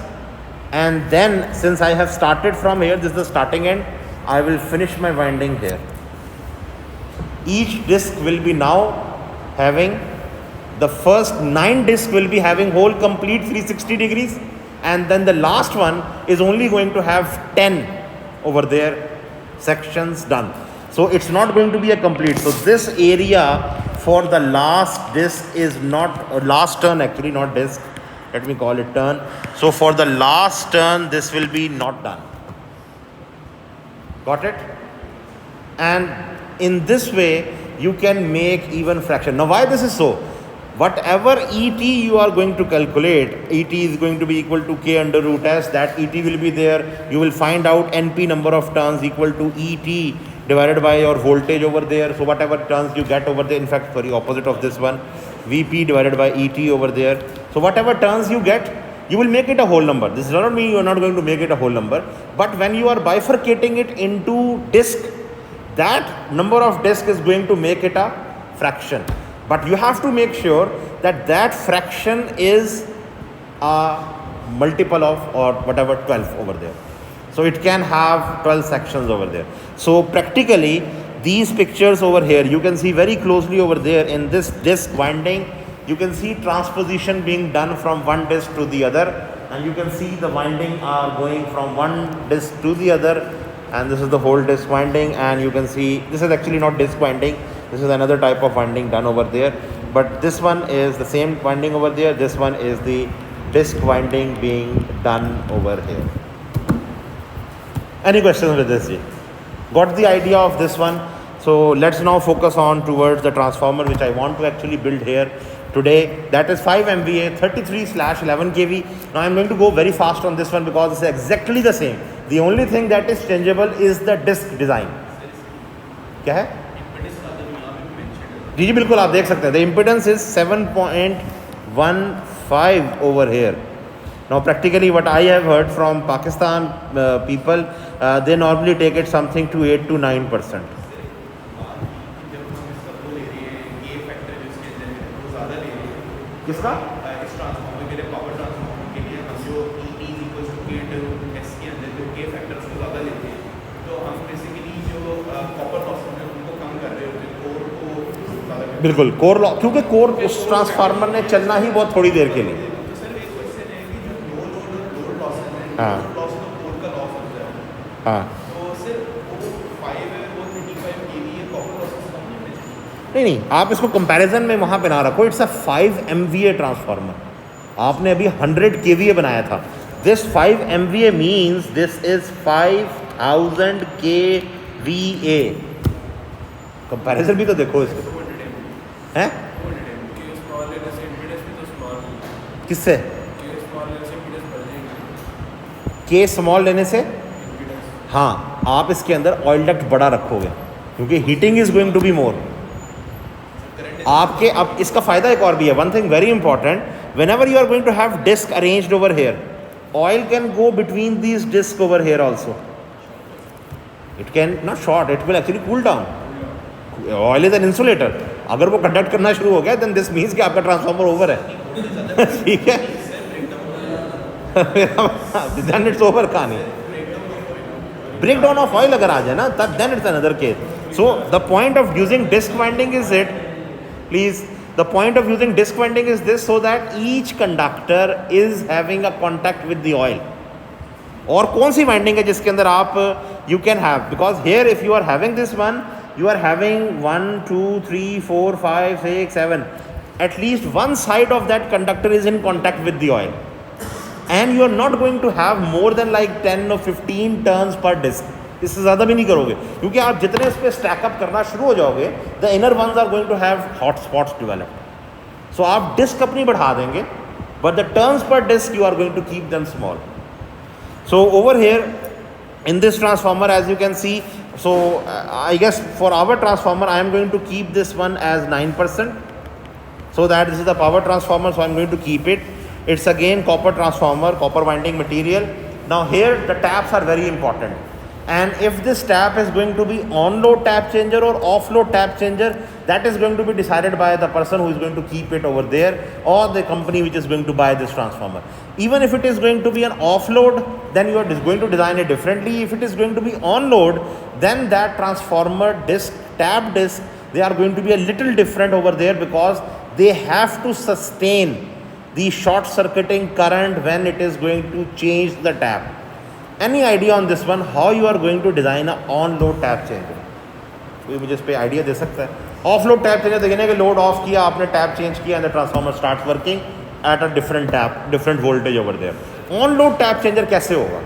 and then since I have started from here, this is the starting end, I will finish my winding here. Each disc will be now having, the first 9 discs will be having whole complete 360 degrees, and then the last one is only going to have 10 over there sections done. So it's not going to be a complete. So this area for the last disc is not, last turn actually, not disc. Let me call it turn. So for the last turn, this will be not done. Got it? And in this way, you can make even fraction. Now, why this is so? Whatever ET you are going to calculate, ET is going to be equal to K under root S. That ET will be there. You will find out NP number of turns equal to ET divided by your voltage over there. So whatever turns you get over there, in fact, sorry, opposite of this one, VP divided by ET over there. So whatever turns you get, you will make it a whole number. This does not mean you are not going to make it a whole number. But when you are bifurcating it into disk, that number of disk is going to make it a fraction. But you have to make sure that that fraction is a multiple of, or whatever, 12 over there. So it can have 12 sections over there. So practically these pictures over here, you can see very closely over there in this disk winding, you can see transposition being done from one disk to the other, and you can see the winding are going from one disk to the other, and this is the whole disk winding, and you can see this is actually not disk winding, this is another type of winding done over there, but this one is the same winding over there, this one is the disk winding being done over here. Any questions with this? Got the idea of this one? So let's now focus on towards the transformer which I want to actually build here today. That is 5 MVA 33/11 kV. Now I'm going to go very fast on this one because it's exactly the same. The only thing that is changeable is the disk design. क्या है? जी जी बिल्कुल आप देख सकते हैं. The impedance is 7.15 over here. Now practically what I have heard from Pakistan people, they normally take it something to 8 to 9%. किसका? इस transformer के लिए, पावर ट्रांसफार्मर के लिए हम जो E equals to K to S के अंदर जो K फैक्टर उसको ज़्यादा लेते हैं, तो हम बेसिकली जो कॉपर लॉस है उनको कम कर रहे होते हैं, कोर को ज़्यादा. बिल्कुल कोर लॉस, क्योंकि कोर उस ट्रांसफार्मर ने चलना ही बहुत थोड़ी देर के लिए. तो सर एक क्वेश्चन है कि जो लोड लॉस है, हाँ. लॉस तो कोर का लॉस होता है. हाँ. तो सर वो 5 है, वो 35 kV है, कॉपर लॉस कम नहीं होना चाहिए. नहीं आप इसको कंपैरिजन में वहाँ पे ना रखो. It's a 5 MVA transformer. आपने अभी 100 kVA बनाया था. This 5 MVA means this is 5000 kVA. Comparison भी तो देखो इसको. हैं? किससे? K स्मॉल लेने से? हाँ, आप इसके अंदर ऑयल डक्ट बड़ा रखोगे क्योंकि heating is going to be more. आपके अब इसका फायदा एक और भी है. One thing very important, whenever you are going to have disc arranged over here, oil can go between these disc over here also. It can not short, it will actually cool down. Oil is an insulator. अगर वो conduct करना शुरू हो गया then this means कि आपका transformer over है. ठीक है. Then it's over. कहानी ब्रेक डाउन ऑफ ऑयल अगर आ जाए ना तब then it's another case. So the point of using disc winding is it, please, the point of using disc winding is this, so that each conductor is having a contact with the oil. और कौन सी winding है जिसके अंदर आप you can have, because here if you are having this one, you are having 1 2 3 4 5 6 7, at least one side of that conductor is in contact with the oil, and you are not going to have more than like 10 or 15 turns per disc. इससे ज़्यादा भी नहीं करोगे क्योंकि आप जितने उस पर स्टैकअप करना शुरू हो जाओगे, the inner ones are going to have hot spots developed. So आप डिस्क अपनी बढ़ा देंगे, बट द टर्न्स पर disc you are going to keep them small. So over here in this transformer, as you can see, so I guess for our transformer I am going to keep this one as 9%, so that this is the power transformer, so I am going to keep it. It's again copper transformer, copper winding material. Now here the taps are very important. And if this tap is going to be on-load tap changer or off-load tap changer, that is going to be decided by the person who is going to keep it over there or the company which is going to buy this transformer. Even if it is going to be an off-load, then you are going to design it differently. If it is going to be on-load, then that transformer disc, tap disc, they are going to be a little different over there because they have to sustain the short circuiting current when it is going to change the tap. Any idea on this one, how you are going to design a on-load tap changer? कोई मुझे इस पे idea दे सकता है? Of-load tap changer देखेंगे कि load off किया आपने, टैप चेंज किया and the transformer starts working at a different tap, different voltage over there. On load tap changer कैसे होगा?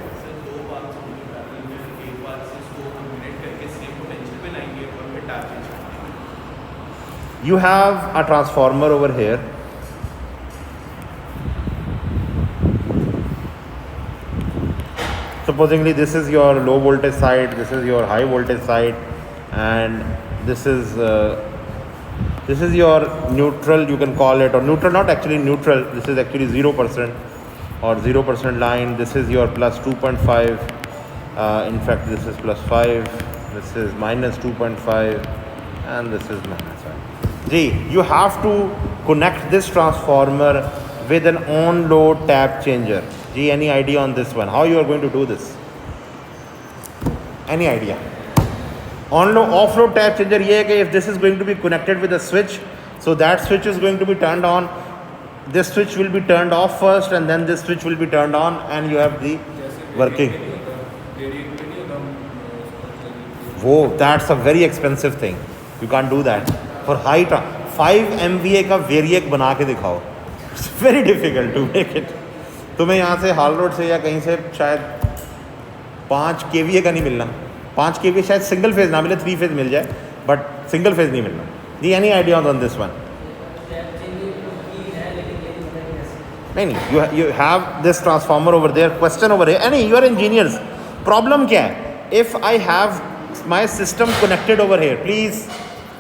You have a transformer over here. Supposingly this is your low voltage side, this is your high voltage side, and this is your neutral, you can call it, or neutral, not actually neutral, this is actually 0% or 0% line. This is your plus 2.5, in fact this is plus 5, this is minus 2.5, and this is minus 5. Gee, you have to connect this transformer with an on-load tap changer. Gee, any idea on this one? How you are going to do this? Any idea? On-load, off-load tap changer ये है कि if this is going to be connected with a switch, so that switch is going to be turned on, this switch will be turned off first and then this switch will be turned on and you have the working. Whoa, that's a very expensive thing. You can't do that. For high 5 MVA का variac बना के दिखाओ. It's very difficult to make it. तुम्हें यहाँ से हाल road से या कहीं से शायद 5 KVA का नहीं मिलना. 5 KVA शायद सिंगल फेज ना मिले, 3 फेज मिल जाए, बट सिंगल फेज नहीं मिलना. The any idea on this one? नहीं, you have this transformer over there. Question over here. Any, you are engineers. Problem क्या है? If I have my system connected over here, please.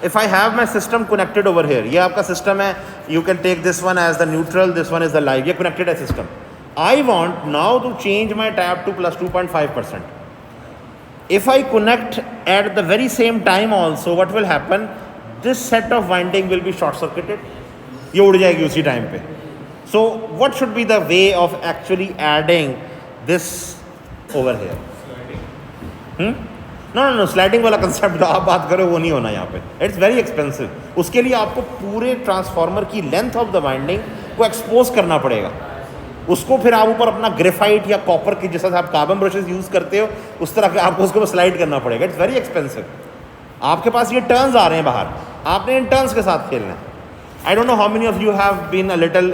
If I have my system connected over here, ये आपका system है. You can take this one as the neutral, this one is the live. ये connected है system. I want now to change my tap to plus 2.5%. If I connect at the very same time also, what will happen? This set of winding will be short circuited. ये उड़ जाएगी उसी time पे. So what should be the way of actually adding this over here? No, sliding वाला concept आप बात करो वो नहीं होना यहाँ पे. It's very expensive. उसके लिए आपको पूरे ट्रांसफार्मर की लेंथ ऑफ द वाइंडिंग को एक्सपोज करना पड़ेगा. उसको फिर आप ऊपर अपना ग्रेफाइट या कॉपर की जैसा आप कार्बन ब्रशेस यूज़ करते हो उस तरह के आपको उसको स्लाइड करना पड़ेगा. It's very expensive. आपके पास ये टर्न्स आ रहे हैं बाहर, आपने इन टर्न्स के साथ खेलना है. I don't know how many of you have been a little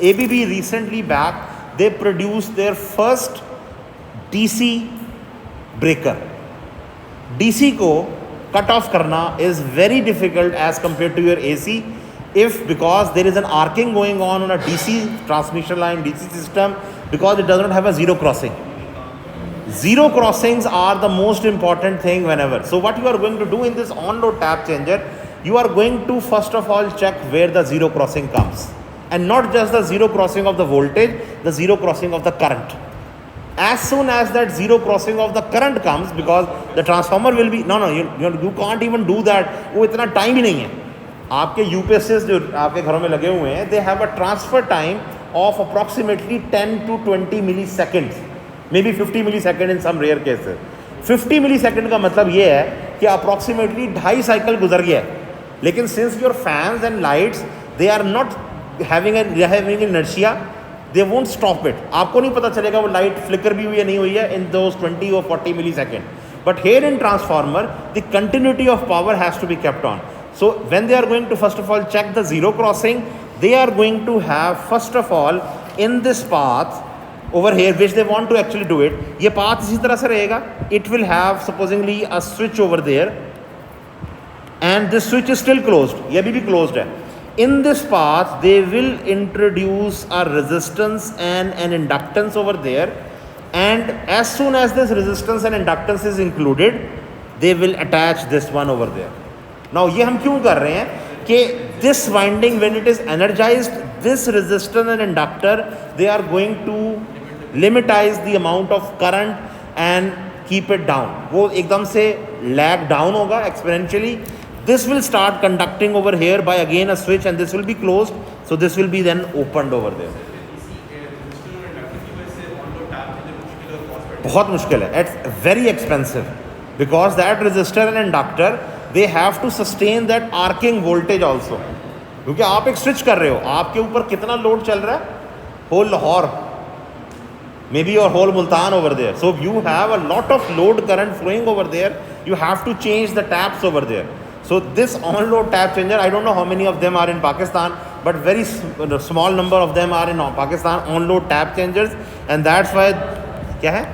ABB recently back, they produced their first DC breaker. DC को cut off करना is very difficult as compared to your AC, if because there is an arcing going on a DC transmission line, DC system, because it does not have a zero crossing. Zero crossings are the most important thing whenever. So what you are going to do in this on-load tap changer, you are going to first of all check where the zero crossing comes. And not just the zero crossing of the voltage, the zero crossing of the current. As soon as that zero crossing of the current comes, because the transformer will be, you can't even do that. वो इतना time ही नहीं है. आपके UPSs जो आपके घरों में लगे हुए हैं, they have a transfer time of approximately 10 to 20 milliseconds, maybe 50 milliseconds in some rare cases. 50 millisecond का मतलब ये है कि approximately 2.5 cycle गुजर गया है. लेकिन since your fans and lights, they are not having inertia, they won't stop it. आपको नहीं पता चलेगा वो लाइट फ्लिकर भी हुई है नहीं हुई है in those 20 or 40 millisecond. But here in transformer, the continuity of power has to be kept on. So when they are going to first of all check the zero crossing, they are going to have first of all in this path over here which they want to actually do it. ये path इसी तरह से रहेगा. It will have supposingly a switch over there, and this switch is still closed. ये अभी भी closed है. In this path, they will introduce a resistance and an inductance over there, and as soon as this resistance and inductance is included, they will attach this one over there. Now, ये हम क्यों कर रहे हैं कि this winding when it is energized, this resistor and inductor, they are going to limitize the amount of current and keep it down. वो एकदम से lag down होगा exponentially. This will start conducting over here by again a switch, and this will be closed. So this will be then opened over there. बहुत मुश्किल है. It's very expensive because that resistor and inductor they have to sustain that arcing voltage also. क्योंकि आप एक switch कर रहे हो, आपके ऊपर कितना लोड चल रहा है? Whole Lahore, maybe your whole Multan over there. So you have a lot of load current flowing over there. You have to change the taps over there. So this on-load tap changer, I don't know how many of them are in Pakistan, but very small number of them are in Pakistan on-load tap changers, and that's why क्या है?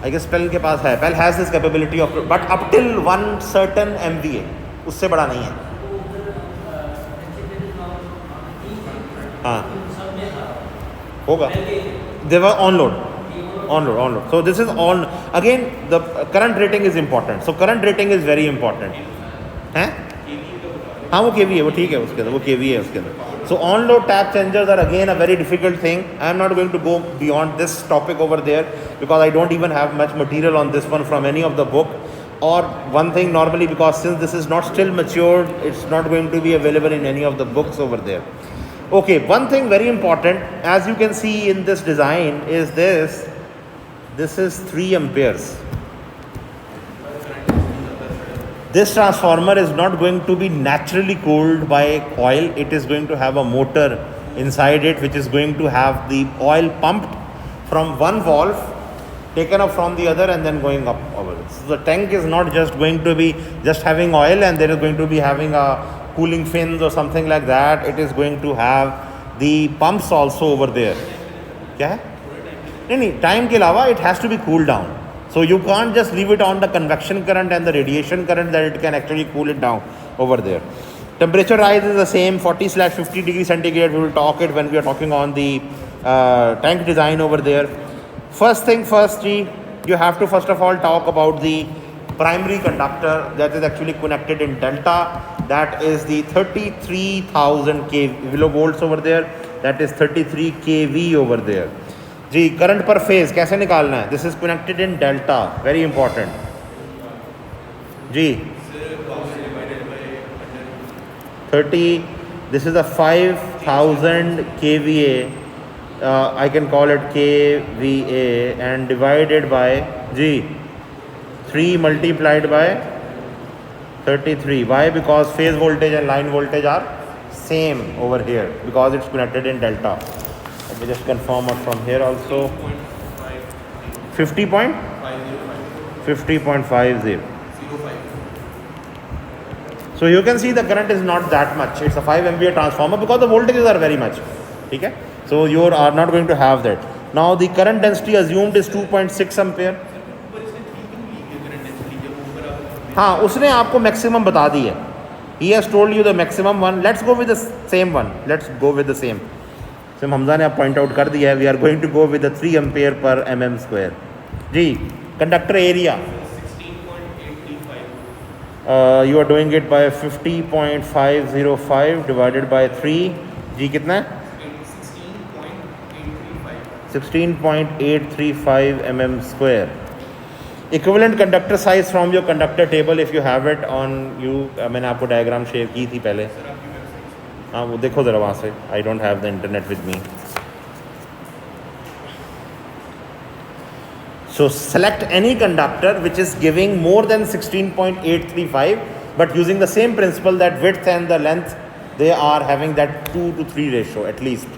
I guess Pell के पास है. Pell has this capability of, but up till one certain MVA, उससे बड़ा नहीं है. हाँ होगा. They were on-load. So this is on. Again, the current rating is important. So current rating is very important. हैं? हाँ वो KV है, वो ठीक है उसके अंदर, वो KV है उसके अंदर. So on-load tap changers are again a very difficult thing. I am not going to go beyond this topic over there because I don't even have much material on this one from any of the book. Or one thing normally, because since this is not still matured, it's not going to be available in any of the books over there. Okay, one thing very important, as you can see in this design, is this. This is 3 amperes. This transformer is not going to be naturally cooled by oil. It is going to have a motor inside it, which is going to have the oil pumped from one valve, taken up from the other, and then going up over it. So the tank is not just going to be just having oil and there is going to be having a cooling fins or something like that. It is going to have the pumps also over there. क्या है? नहीं, time के अलावा it has to be cooled down. So you can't just leave it on the convection current and the radiation current that it can actually cool it down over there. Temperature rise is the same, 40/50 degrees centigrade. We will talk it when we are talking on the tank design over there. First thing first, you have to first of all talk about the primary conductor that is actually connected in delta. That is the 33,000 kilovolts over there. That is 33 kV over there. जी current पर phase कैसे निकालना है? This is connected in delta, very important जी. 30, this is a 5000 kVA, I can call it kVA, and divided by जी 3 multiplied by 33. Why? Because phase voltage and line voltage are same over here because it's connected in delta. Let me just confirm it from here also. 50.50. So you can see the current is not that much. It's a 5 MVA transformer because the voltages are very much. Okay? So you are not going to have that. Now the current density assumed is 2.6 ampere. हाँ उसने आपको maximum बता दी है. He has told you the maximum one. Let's go with the same one. Let's go with the same. सिम हमजा ने आप point out कर दिया है. We are going to go with 3 ampere पर mm स्क्वायर. जी conductor area you are doing it by 50.505 divided by 3. जी कितना है? 16.835 mm square. Equivalent conductor size from your conductor table if you have it on you. मैंने आपको diagram share की थी पहले. हाँ वो देखो ज़रा वहाँ से. I don't have the internet with me. So select any conductor which is giving more than 16.835 but using the same principle that width and the length they are having that 2:3 ratio at least.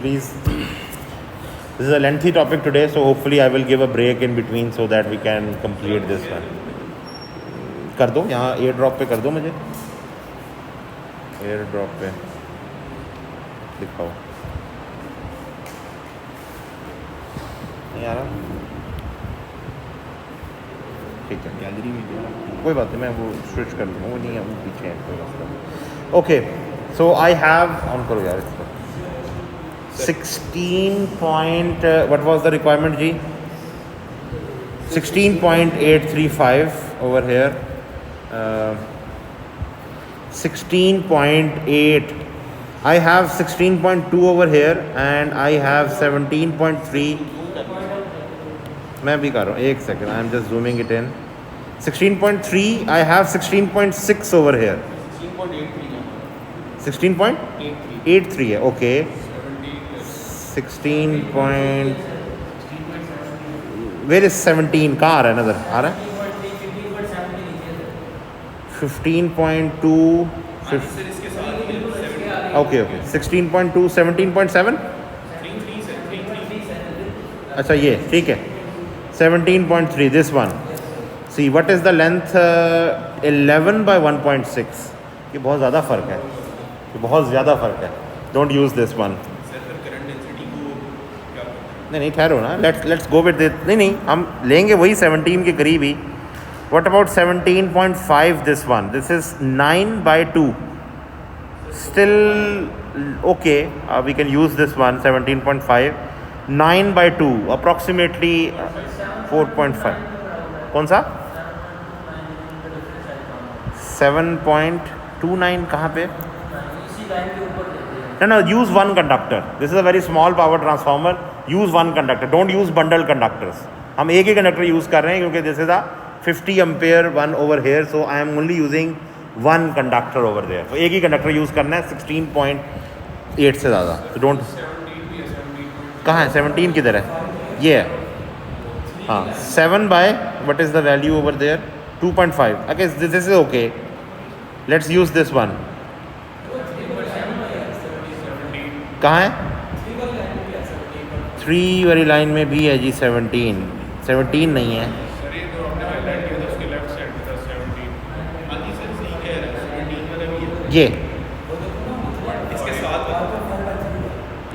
Please, this is a lengthy topic today, so hopefully I will give a break in between so that we can complete this one. कर दो यहाँ air drop पे कर दो मुझे. Air drop पे दिखाओ. नहीं आ रहा? ठीक है गैलरी में कोई बात नहीं, मैं वो स्विच कर लूँगा. वो नहीं है, वो पीछे है, कोई मसला. Okay so I have on करो यार इसको. 16 point, what was the requirement G? 16.835 over here. 16.8. I have 16.2 over here and I have 17.3. मैं भी कर रहा हूँ, एक second, I am just zooming it in. 16.3, I have 16.6 over here. 16.83 है, okay. 16 point, where is 17? कहाँ आ रहा है नज़र आ रहा है? 15.2, okay, 16.2, 17.7. अच्छा ये ठीक है. 17.3, this one. See what is the length? 11 by 1.6. ये बहुत ज़्यादा फ़र्क है, ये बहुत ज़्यादा फ़र्क है. Don't use this one. नहीं ठहरो ना, let's go with it. नहीं हम लेंगे वही 17 के करीब ही. What about 17.5? This one. This is 9 by 2. Still okay. We can use this one. 17.5. 9 by 2. Approximately 4.5. कौन सा? 7.29 कहाँ पे? No, use one conductor. This is a very small power transformer. Use one conductor. Don't use bundle conductors. हम एक ही conductor use कर रहे हैं क्योंकि this is a 50 ampere one over here. So I am only using one conductor over there. So एक ही conductor use करना है 16.8 से ज़्यादा. So don't. कहाँ है? 17 किधर है? ये है. हाँ, 7 by what is the value over there? 2.5. Okay, this is okay. Let's use this one. कहाँ है? 3 वाली लाइन में भी है जी 17. 17 नहीं है. ये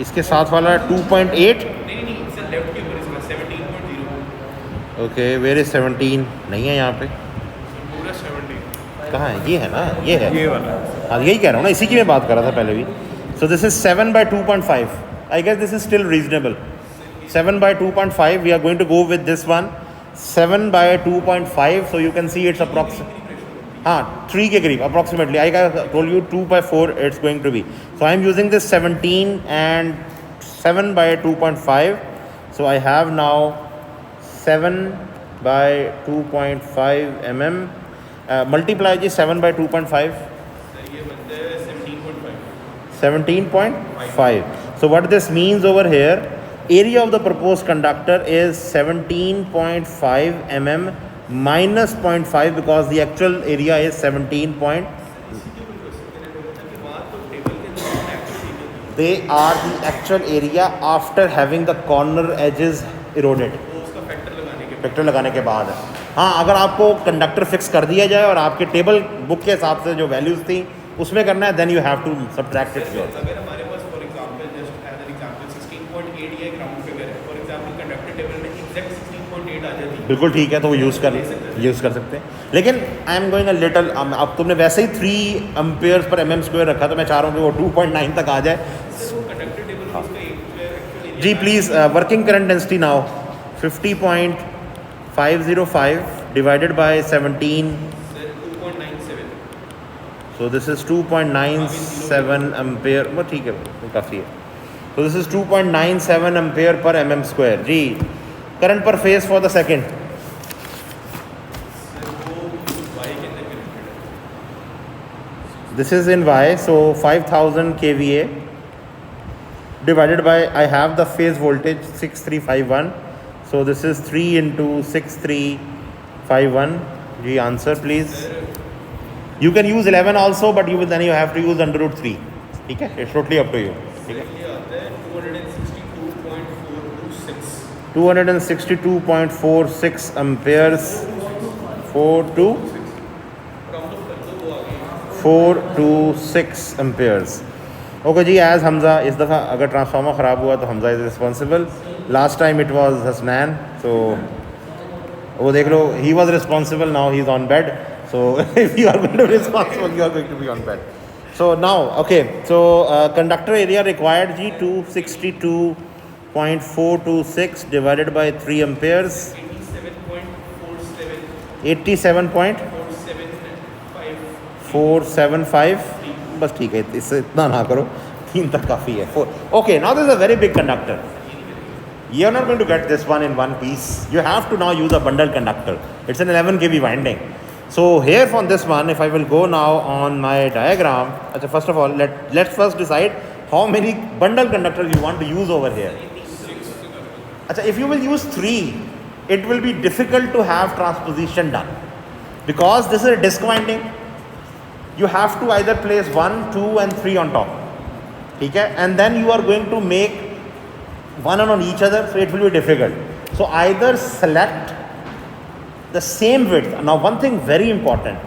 इसके साथ वाला 2.8. Okay, where is 17? नहीं है यहाँ पे. कहाँ है? ये है ना, ये है, ये वाला. हाँ यही कह रहा हूँ ना, इसी की मैं बात कर रहा था पहले भी. So this is 7 by 2.5. I guess this is still reasonable. 7 by 2.5. We are going to go with this one. 7 by 2.5. So you can see it's approximate. हाँ 3 के करीब approximately. I told you 2 by 4 it's going to be. So I am using this 17 and 7 by 2.5. So I have now 7 by 2.5 mm. Multiply ji 7 by 2.5. 17.5. So what this means over here, area of the proposed conductor is 17.5 mm minus 0.5 because the actual area is 17 point. They are the actual area after having the corner edges eroded. Factor लगाने के बाद है. हाँ, अगर आपको conductor fix कर दिया जाए और आपके टेबल बुक के हिसाब से जो वैल्यूज़ थी उसमें करना है, then you have to subtract it. अगर हमारे पास for example just as an example 16.8 या ग्राउंड फिगर है फॉर एग्जांपल, कंडक्टर टेबल में एग्जैक्ट 16.8 आ जाती है, बिल्कुल ठीक है, तो वो यूज़ कर सकते हैं. लेकिन I am going a little, अब तुमने वैसे ही 3 amperes per mm स्क्वायर रखा, तो मैं चाह रहा हूँ कि वो 2.9 तक आ जाए. कंडक्टर टेबल में उसका जी please, working current density now 50.505 divided by 17. 2.97. So this is 2.97 ampere. वो ठीक है, वो काफ़ी है. So this is 2.97 ampere per mm square. Ji, current per phase for the second. This is in Y, so 5000 kVA divided by, I have the phase voltage 6351. So this is 3 into 6351. Ji, answer please. You can use 11 also, but then you have to use under root 3. ठीक है, it's totally up to you. ठीक है. 262.46 amperes. 426 amperes. Okay जी, as Hamza, इस दफ़ा अगर transformer ख़राब हुआ तो Hamza is responsible. Last time it was Hasnain, so वो देख लो, he was responsible, now he is on bed. So if you are going to be responsible, you are going to be on bed. So now, okay, so conductor area required G 262.426 divided by 3 amperes, 87.475. बस ठीक है, इससे इतना ना करो, 3 तक काफ़ी है. 4. Okay, now this is a very big conductor. You are not going to get this one in one piece. You have to now use a bundle conductor. It's an 11 kV winding. So here from this one, if I will go now on my diagram, first of all, let's first decide how many bundle conductors you want to use over here. If you will use 3, it will be difficult to have transposition done. Because this is a disc winding, you have to either place 1, 2 and 3 on top. Okay? And then you are going to make one on each other, so it will be difficult. So either select the same width. Now one thing very important,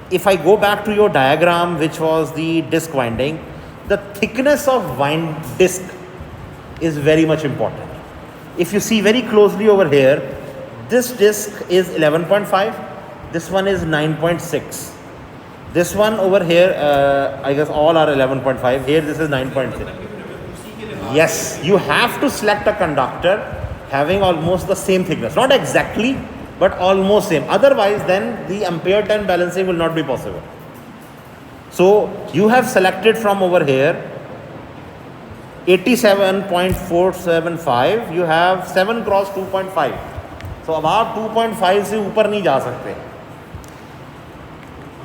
if I go back to your diagram which was the disc winding, the thickness of wind disc is very much important. If you see very closely over here, this disc is 11.5, this one is 9.6. This one over here, I guess all are 11.5, here this is 9.6. Yes, you have to select a conductor having almost the same thickness, not exactly, but almost same. Otherwise, then the ampere turn balancing will not be possible. So you have selected from over here 87.475. You have 7 cross 2.5. So अब आप 2.5 से ऊपर नहीं जा सकते.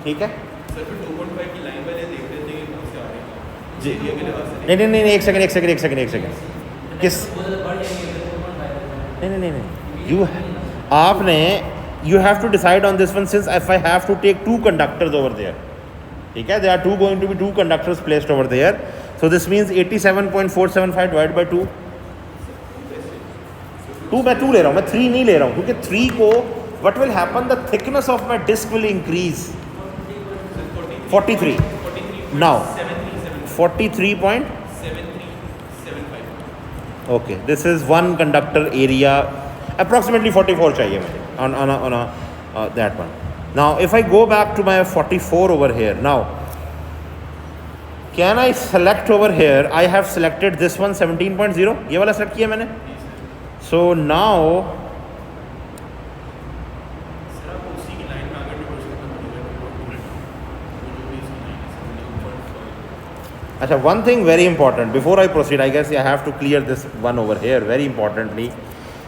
ठीक है? Sir फिर 2.5 की लाइन वाले देख रहे थे कि कहाँ से आ रहे हैं. जी. ये अगले पास से नहीं, एक सेकंड. किस? नहीं. You have to decide on this one, since if I have to take 2 conductors over there. Okay, there are going to be 2 conductors placed over there. So this means 87.475 divided by 2. 2 मैं 2 ले रहा हूँ, मैं 3 नहीं ले रहा हूँ, क्योंकि 3 को what will happen, the thickness of my disc will increase. 43. Now 43.7375. Okay, this is one conductor area, approximately 44 चाहिए मुझे on that one. Now if I go back to my 44 over here, now can I select over here? I have selected this one 17.0, ये वाला select किया मैंने. So now sir आप उसी की line में आगे भी कुछ करना पड़ेगा. अच्छा, one thing very important before I proceed, I guess I have to clear this one over here very importantly.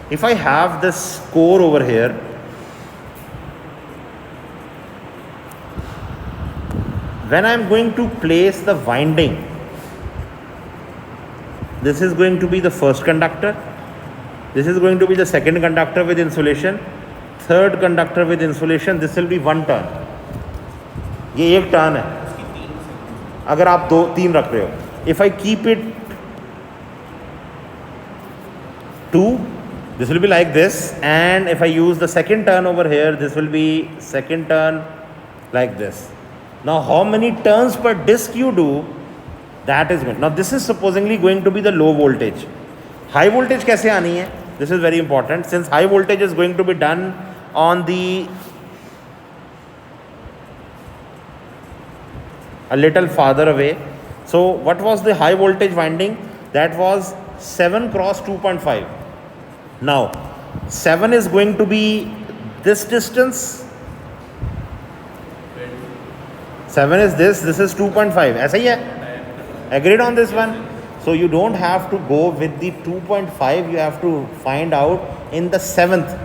If I have this core over here, when I am going to place the winding, this is going to be the first conductor, this is going to be the second conductor with insulation, third conductor with insulation, this will be 1 turn. ये एक turn है अगर आप 2-3 रख रहे हो. If I keep it 2, this will be like this, and if I use the second turn over here, this will be second turn like this. Now how many turns per disc you do, that is good. Now this is supposedly going to be the low voltage. High voltage कैसे आनी है? This is very important, since high voltage is going to be done on the a little farther away. So what was the high voltage winding? That was 7 cross 2.5. Now 7 is going to be this distance, 7 is this is 2.5. ऐसा ही है? Agreed on this one? So you don't have to go with the 2.5, you have to find out in the 7th.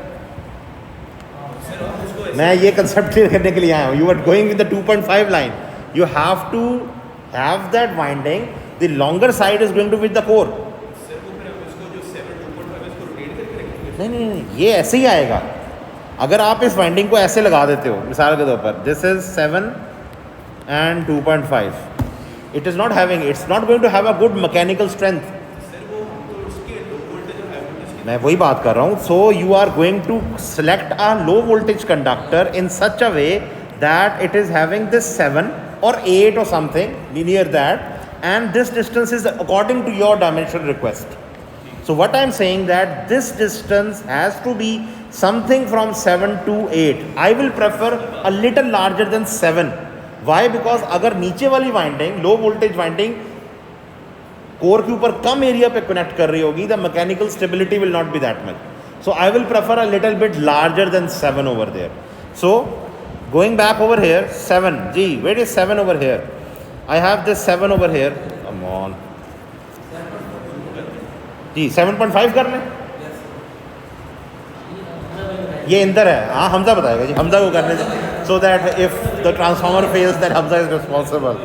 मैं ये concept clear करने के लिए आया हूँ. You are going with the 2.5 line. You have to have that winding. The longer side is going to be the core. Sir वो फिर हम इसको जो 7 2.5 इसको रोटेट करके रखेंगे. नहीं, ये ऐसे ही आएगा. अगर आप इस वाइंडिंग को ऐसे लगा देते हो, मिसाल के तौर पर this is 7 and 2.5, it is not having, it's not going to have a good mechanical strength. Sir वो हम तो उसके लो वोल्टेज और हाई वोल्टेज मैं वही बात कर रहा हूँ. So you are going to select a low voltage conductor in such a way that it is having this 7 or 8 or something near that, and this distance is according to your dimensional request. So what I am saying that this distance has to be something from 7 to 8. I will prefer a little larger than 7, why? Because अगर नीचे वाली winding, low voltage winding, core के ऊपर कम area पे connect कर रही होगी, the mechanical stability will not be that much. So I will prefer a little bit larger than 7 over there. So going back over here, 7. Gee, where is 7 over here? I have this 7 over here. Come on. जी 7.5 कर लें. ये इंदर है. हाँ हमजा बताएगा जी. हमजा को करने दें. So that if the transformer fails, then Hamza is responsible.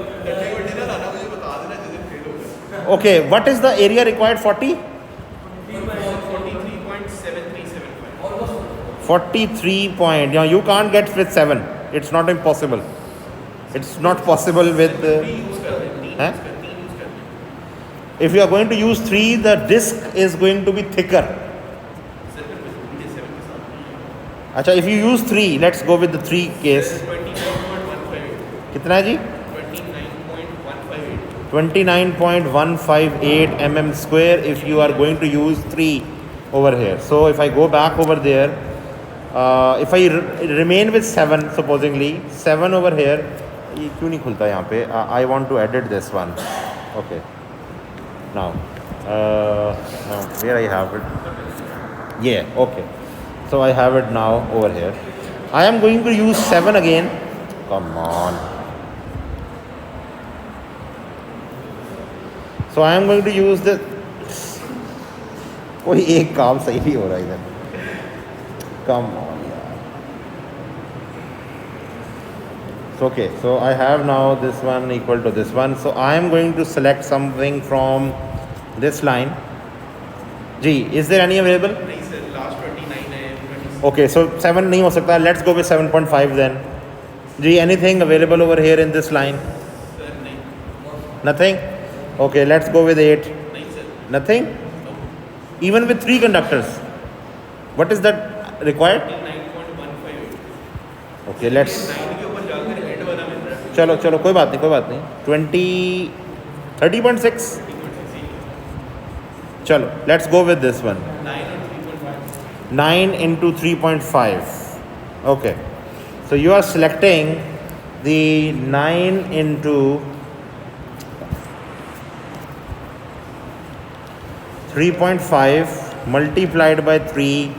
Okay, what is the area required? 40? 43 point. You can't get with 7. It's not impossible. It's not possible with. If you are going to use 3, the disc is going to be thicker. अच्छा, if you use 3, let's go with the 3 case. कितना है जी? 29.158 mm square if you are going to use 3 over here. So if I go back over there, if I remain with 7, supposingly 7 over here, ये क्यों नहीं खुलता यहाँ पे? I want to edit this one. Okay. Now where I have it? Yeah. Okay. So I have it now over here. I am going to use 7 again. Come on. So I am going to use this. कोई एक काम सही नहीं हो रहा इधर. Come on, yaar. So, okay, so I have now this one equal to this one. So I am going to select something from this line. Gee, is there any available? नहीं sir, last 29 है. Okay, so 7 नहीं हो सकता. Let's go with 7.5 then. Gee, anything available over here in this line? Sir नहीं. Nothing? Okay, let's go with 8. नहीं sir. Nothing? Even with 3 conductors? What is that required? 9.158. Okay, let's. 9 के ऊपर जाकर head वाला मिल रहा है. चलो चलो कोई बात नहीं. 30.6. चलो, let's go with this one. 9 और 3.5. 9 into 3.5. Okay, so you are selecting the 9 into 3.5 multiplied by 3.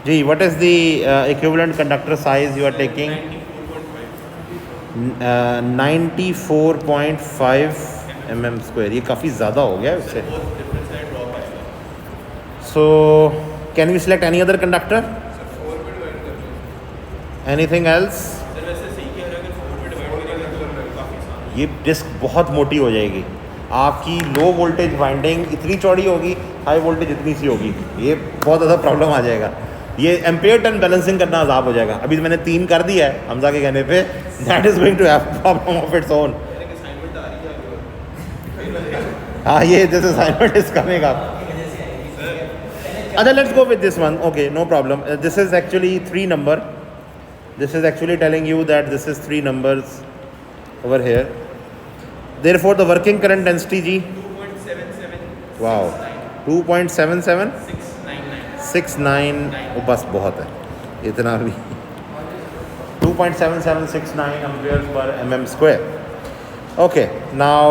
Gee, what is the equivalent conductor size you are taking? 94.5 mm square. ये काफ़ी ज़्यादा हो गया उससे. बहुत डिफरेंस है, ड्रॉप आएगा. So can we select any other conductor? Sir 4 पे डिवाइड कर दो. Anything else? सर वैसे सही कह रहा है, अगर 4 पे डिवाइड करेंगे तो काफ़ी आसान है. ये डिस्क बहुत मोटी हो जाएगी. आपकी लो वोल्टेज वाइंडिंग इतनी चौड़ी होगी, हाई वोल्टेज इतनी सी होगी. ये बहुत ज़्यादा प्रॉब्लम आ जाएगा. ये एम्पेयर टर्न बैलेंसिंग करना अजाब हो जाएगा. अभी मैंने 3 कर दिया है हमजा के कहने पे. That is going to have problem of its own. Assignment आ रही है आगे. हाँ, ये this assignment is coming up. अच्छा, let's go with this one. Okay, no problem. This is actually 3 number. This is actually telling you that this is 3 numbers over here. Therefore, the working current density G. 2.77. Wow. 2.77. 699. 69. वो बस बहुत है इतना भी. 2.7769 amperes per mm square. Okay, now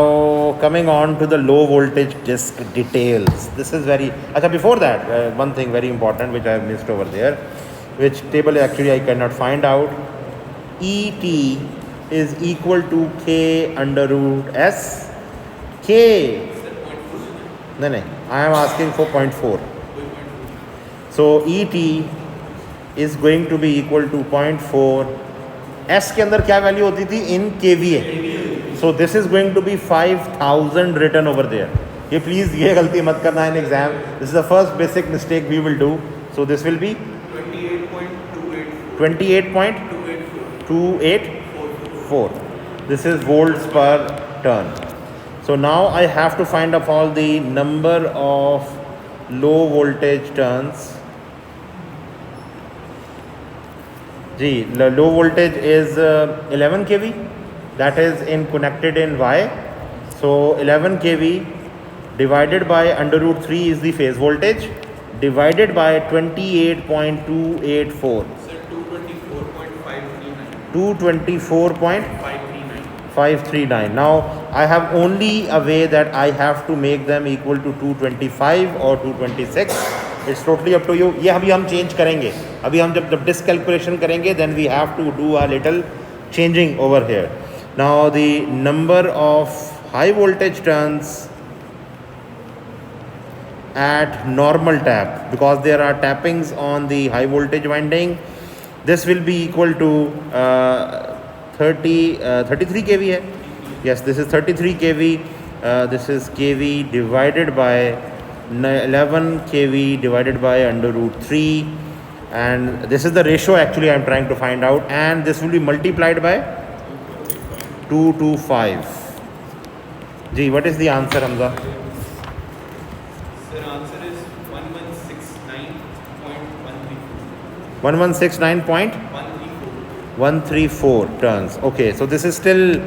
coming on to the low voltage disc details. This is very. Achha, before that, one thing very important which I have missed over there, which table actually I cannot find out. ET is equal to K under root S. K. No, I am asking for 0.4. So ET is going to be equal to 0.4. S के अंदर क्या value होती थी? In kVA. So this is going to be 5000 written over there. ये please ये गलती मत करना in exam. This is the first basic mistake we will do. So this will be 28.284. This is volts per turn. So now I have to find out all the number of low voltage turns. Gee, the low voltage is 11 kV. That is connected in Y. So 11 kV divided by under root 3 is the phase voltage, divided by 28.284. Sir 224.539. 224.539. 539. Now I have only a way that I have to make them equal to 225 or 226. It's totally up to you. ये अभी हम change करेंगे. अभी हम जब disk calculation करेंगे, then we have to do a little changing over here. Now the number of high voltage turns at normal tap, because there are tappings on the high voltage winding, this will be equal to 33 kV hai? Yes, this is 33 kV. This is kV divided by 11 kV divided by under root 3, and this is the ratio actually I am trying to find out, and this will be multiplied by 225. Ji, what is the answer, Hamza? Sir, answer is 1169.134. 1169.134 turns. Okay, so this is still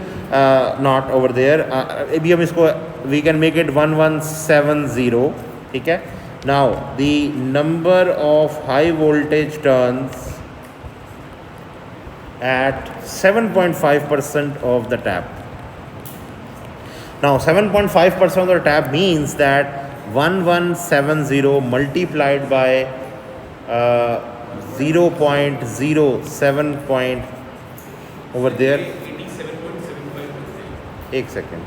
not over there. Abhi hum isko, we can make it 1170. Okay. Now the number of high voltage turns at 7.5% of the tap. Now 7.5% of the tap means that 1170 multiplied by 0.07 point over there. 87.75. एक second,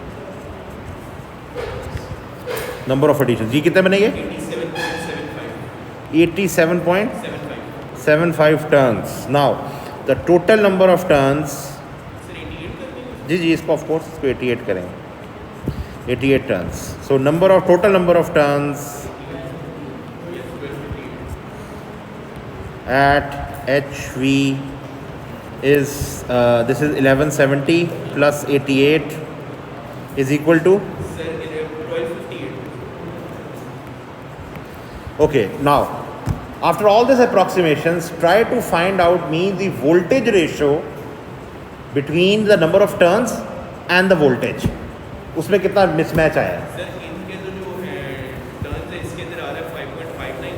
number of addition जी कितने बनेंगे? 87.75. 87.75 turns. Now the total number of turns, Sir, 88 कर देंगे. जी इसको of course इसको 88 करेंगे. 88 turns. So number of total number of turns at HV is this is 1170 plus 88 is equal to, Sir, 1258. okay, now after all these approximations, try to find out me the voltage ratio between the number of turns and the voltage. उसमें कितना mismatch आया है? Sir, इनके तो जो turns है इसके अंदर आ रहा है 5.59.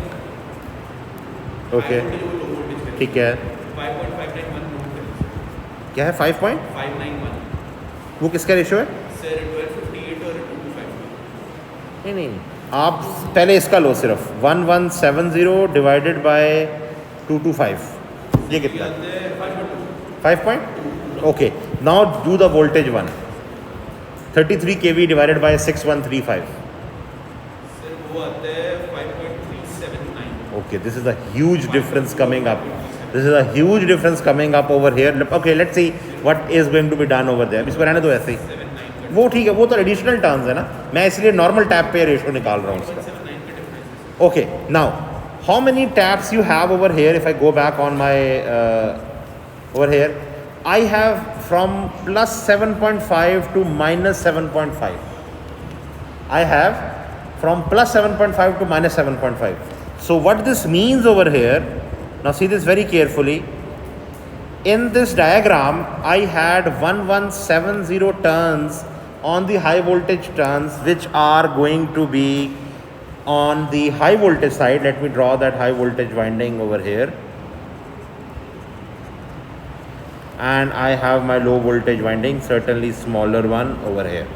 Okay, High voltage और low voltage का. ठीक है. 5.591 नोट करें. क्या है 5 591. वो किसका रेशियो है? Sir, 1258 और 225. नहीं, आप पहले इसका लो सिर्फ 1170 डिवाइडेड बाय 225. ये कितना है? 5 point. Okay, now do the voltage one. 33 kV divided by 6135. Sir, वो आता है 5.379. Okay, this is a huge difference coming up. This is a huge difference coming up over here. Okay, let's see what is going to be done over there. इसको रहने दो ऐसे ही. 79 वो ठीक है, वो तो एडिशनल टर्म्स है ना, मैं इसलिए नॉर्मल टैप पे रेशियो निकाल रहा हूँ उसका. 79 का difference. Okay, now how many taps you have over here? If I go back on my over here, I have from plus 7.5 to minus 7.5. I have from plus 7.5 to minus 7.5. So what this means over here, now see this very carefully. In this diagram, I had 1170 turns on the high voltage turns, which are going to be on the high voltage side. Let me draw that high voltage winding over here. And I have my low voltage winding, certainly smaller one over here.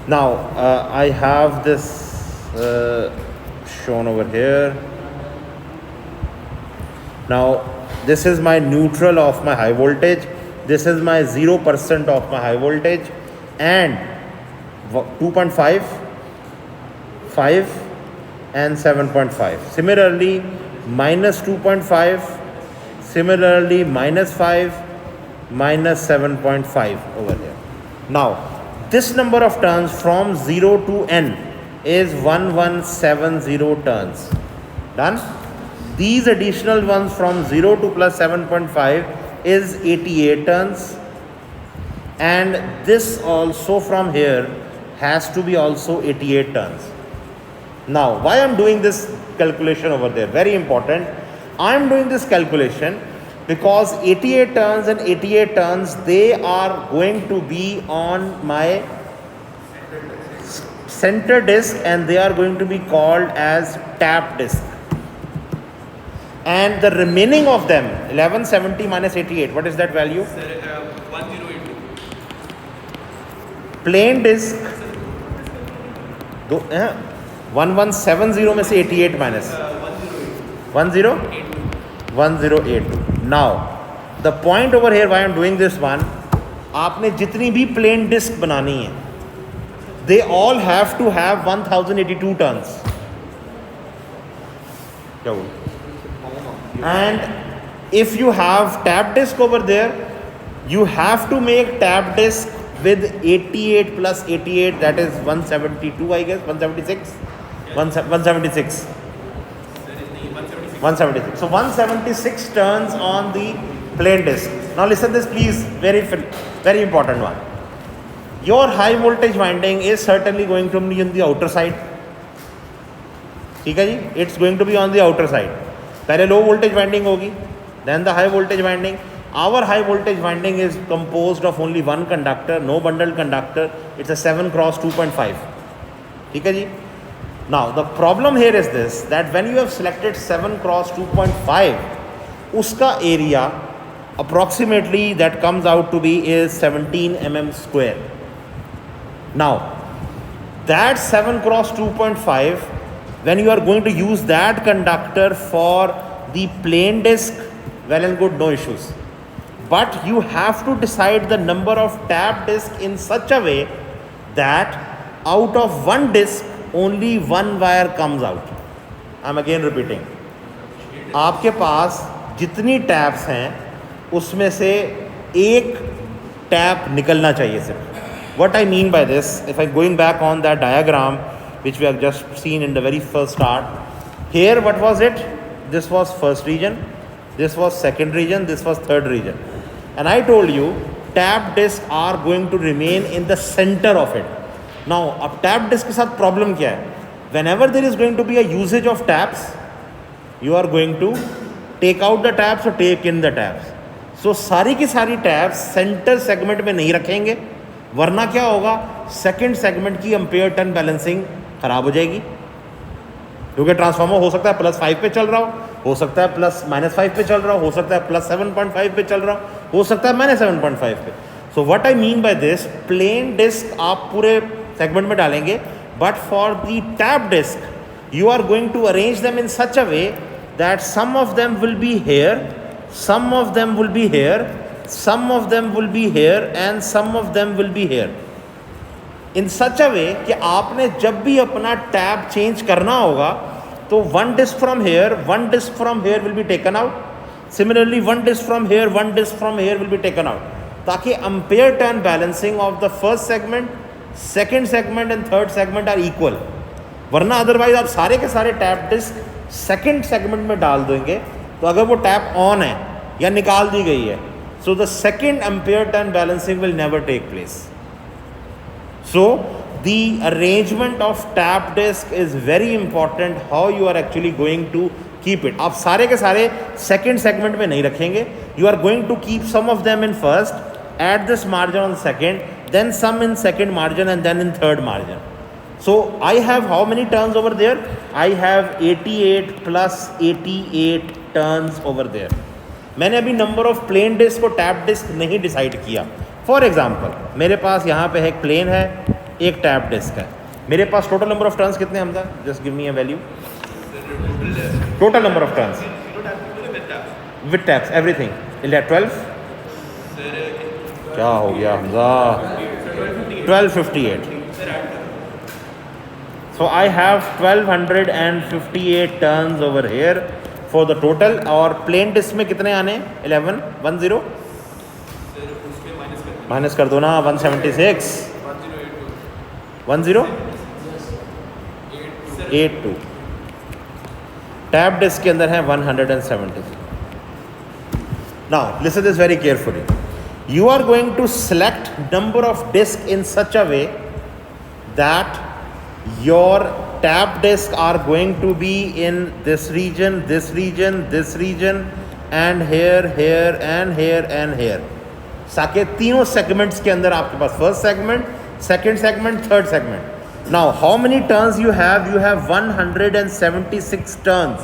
Now I have this shown over here. Now this is my neutral of my high voltage, this is my 0% of my high voltage, and 2.5, 5 and 7.5. Similarly minus 2.5, similarly minus 5, minus 7.5 over here. Now this number of turns from 0 to n is 1170 turns. Done? These additional ones from 0 to plus 7.5 is 88 turns, and this also from here has to be also 88 turns. Now why I am doing this calculation over there, very important. I am doing this calculation because 88 turns and 88 turns, they are going to be on my center disk, and they are going to be called as tap disk. And the remaining of them, 1170 minus 88, what is that value? Sir, 1082. Plane disc दो 1170 में से 88 minus 1082. Now the point over here why I am doing this one, आपने जितनी भी plane disc बनानी है they all have to have 1082 turns. क्या हुआ? And if you have tap disk over there, you have to make tap disk with 88 plus 88, that is 172, I guess 176. 176. 176. So 176 turns on the plain disk. Now listen this please, very important one. Your high voltage winding is certainly going to be on the outer side. ठीक है जी, it's going to be on the outer side. पहले low voltage winding होगी, then the high voltage winding. Our high voltage winding is composed of only one conductor, no bundle conductor. It's a 7 cross 2.5. ठीक है जी. Now the problem here is this that when you have selected 7 cross 2.5, उसका area approximately that comes out to be is 17 mm square. Now that 7 cross 2.5, when you are going to use that conductor for the plain disk, well and good, no issues. But you have to decide the number of tap disk in such a way that out of one disk only one wire comes out. I'm again repeating. आपके पास जितनी taps हैं उसमें से एक tap निकलना चाहिए सिर्फ. What I mean by this, if I'm going back on that diagram which we have just seen in the very first start, here what was it? This was first region, this was second region, this was third region, and I told you tap discs are going to remain in the center of it. Now अब tap disc के साथ problem क्या है? Whenever there is going to be a usage of taps, you are going to take out the taps or take in the taps. So सारी की सारी taps center segment में नहीं रखेंगे, वरना क्या होगा, सेकेंड सेगमेंट की एम्पेयर टर्न बैलेंसिंग खराब हो जाएगी. क्योंकि ट्रांसफार्मर हो सकता है +5 पे चल रहा हो सकता है +-5 पे चल रहा हो सकता है +7.5 पे चल रहा हो सकता है -7.5 पे. So what I mean by this, plane disc आप पूरे सेगमेंट में डालेंगे, but for the tap disc you are going to arrange them in such a way that some of them will be here, some of them will be here, some of them will be here and some of them will be here in such a way कि आपने जब भी अपना tab change करना होगा तो one disc from here, one disc from here will be taken out. Similarly one disc from here, one disc from here will be taken out, ताकि ampere turn balancing of the first segment, second segment and third segment are equal. वरना otherwise आप सारे के सारे tap disc second segment में डाल देंगे तो अगर वो टैप ऑन है या निकाल दी गई है, so the second ampere turn balancing will never take place. So the arrangement of tap disk is very important, how you are actually going to keep it. आप सारे के सारे second segment में नहीं रखेंगे, you are going to keep some of them in first, add this margin on second, then some in second margin and then in third margin. So I have how many turns over there? I have 88 plus 88 turns over there. मैंने अभी number of plane disc और tap disc नहीं decide किया. For example मेरे पास यहाँ पे एक plane है, एक टैप डिस्क है. मेरे पास टोटल नंबर ऑफ टर्न्स कितने Hamda? Just give me a value. Total number of turns with taps everything 12. क्या हो गया Hamda? 1258. So I have 1258 turns over here for the total. और प्लेन डिस्क में कितने आने? 11 10 माइनस कर दो ना. 176 1082. टैप डिस्क के अंदर है 170. Now listen this very carefully. You are going to select number of disc in such a way that your tap disc are going to be in this region, this region, this region, and here, here, and here, and here. ताकि तीनों segments के अंदर आपके पास first segment, second segment, third segment. Now, how many turns you have? You have 176 turns.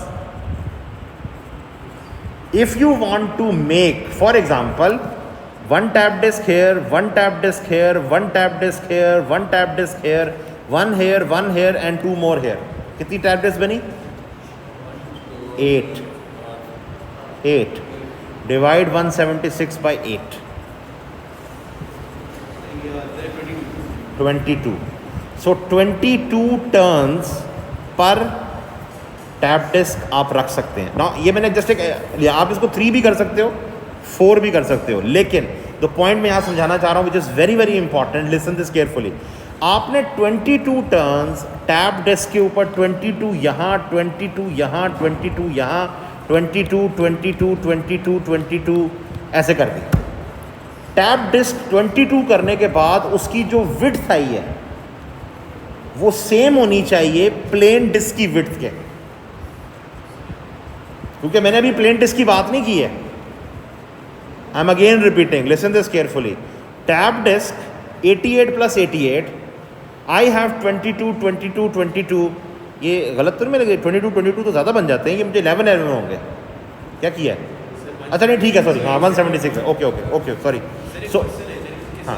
If you want to make, for example, 1 tap disk here, 1 tap disk here, 1 tap disk here, 1 tap disk here, 1 here and 2 more here. कितनी tap disk बनी? 8. Divide 176 by 8. 22. So 22 turns पर tap disc आप रख सकते हैं ना. ये मैंने जस्ट एक लिया. आप इसको 3 भी कर सकते हो, 4 भी कर सकते हो, लेकिन द पॉइंट मैं यहाँ समझाना चाह रहा हूँ which is very very important. Listen this carefully. आपने 22 टर्न्स टैप डिस्क के ऊपर 22 यहाँ, 22 यहाँ, 22 यहाँ, 22, 22, 22, 22 ऐसे कर दी. टैप डिस्क 22 करने के बाद उसकी जो विड्थ आई है वो सेम होनी चाहिए प्लेन डिस्क की विड्थ के. क्योंकि मैंने अभी प्लेन डिस्क की बात नहीं की है. I am again repeating, listen this carefully. Tap disc 88 plus 88, I have 22, 22, 22. ये गलत तो नहीं मेरे, 22, 22 तो ज़्यादा बन जाते हैं, ये मुझे 11 में होंगे. क्या किया है? अच्छा नहीं ठीक है, सॉरी. हाँ 176 है. Okay sorry. सो हाँ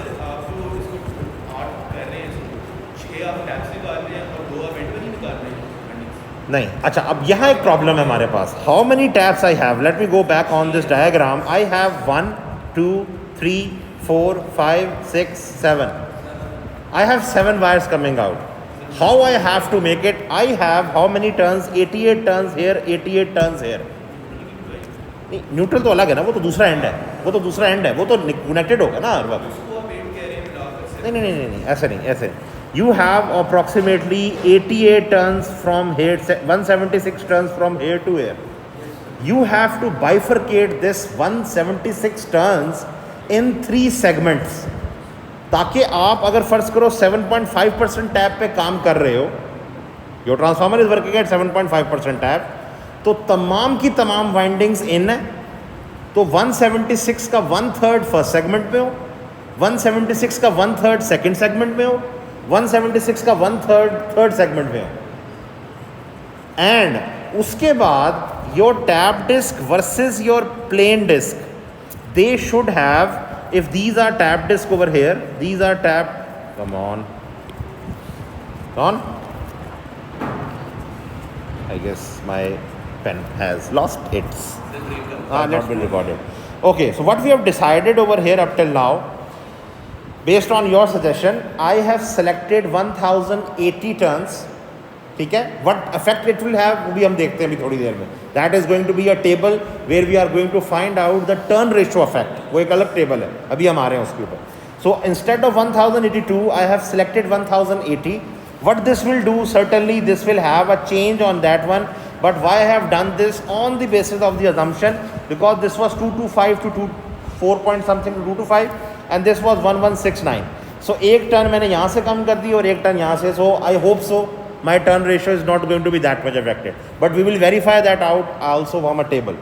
नहीं. अच्छा, अब यहाँ एक प्रॉब्लम है हमारे पास. How many taps I have? Let me go back on this diagram. I have 1, 2, 3, 4, 5, 6, 7. I have 7 wires coming out. How I have to make it? I have how many turns? 88 turns here, 88 turns here. नहीं, neutral तो अलग है ना, वो तो दूसरा and है. वो तो कनेक्टेड होगा ना हर वक्त. नहीं, ऐसे नहीं. You have approximately 88 turns from here, 176 turns from here to here. You have to bifurcate this 176 turns in 3 segments. ताकि आप अगर फ़र्ज़ करो 7.5% टैप पे काम कर रहे हो, your transformer is working at 7.5% tap, तो तमाम की तमाम वाइंडिंग्स इन है. तो 176 का 1/3 फर्स्ट सेगमेंट में हो, 176 का 1/3 सेकंड सेगमेंट में हो, 176 का 1/3 थर्ड सेगमेंट में हो. एंड उसके बाद your tap disc versus your plane disc, they should have, if these are tap disk over here, these are tap, come on, I guess my pen has lost its not been recorded. Okay, so what we have decided over here up till now, based on your suggestion, I have selected 1080 turns. ठीक है. What effect it will have वो भी हम देखते हैं अभी थोड़ी देर में. That is going to be a table where we are going to find out the turn ratio effect. वो एक अलग टेबल है, अभी हम आ रहे हैं उसके ऊपर. So instead of 1082, I have selected 1080. What this will do, certainly this will have a change on that one. But why I have done this on the basis of the assumption, because this was 225 to 4 point something to 225 and this was 1169. So एक turn मैंने यहाँ से कम कर दी और एक turn यहाँ से. So I hope so my turn ratio is not going to be that much affected, but we will verify that out also from a table.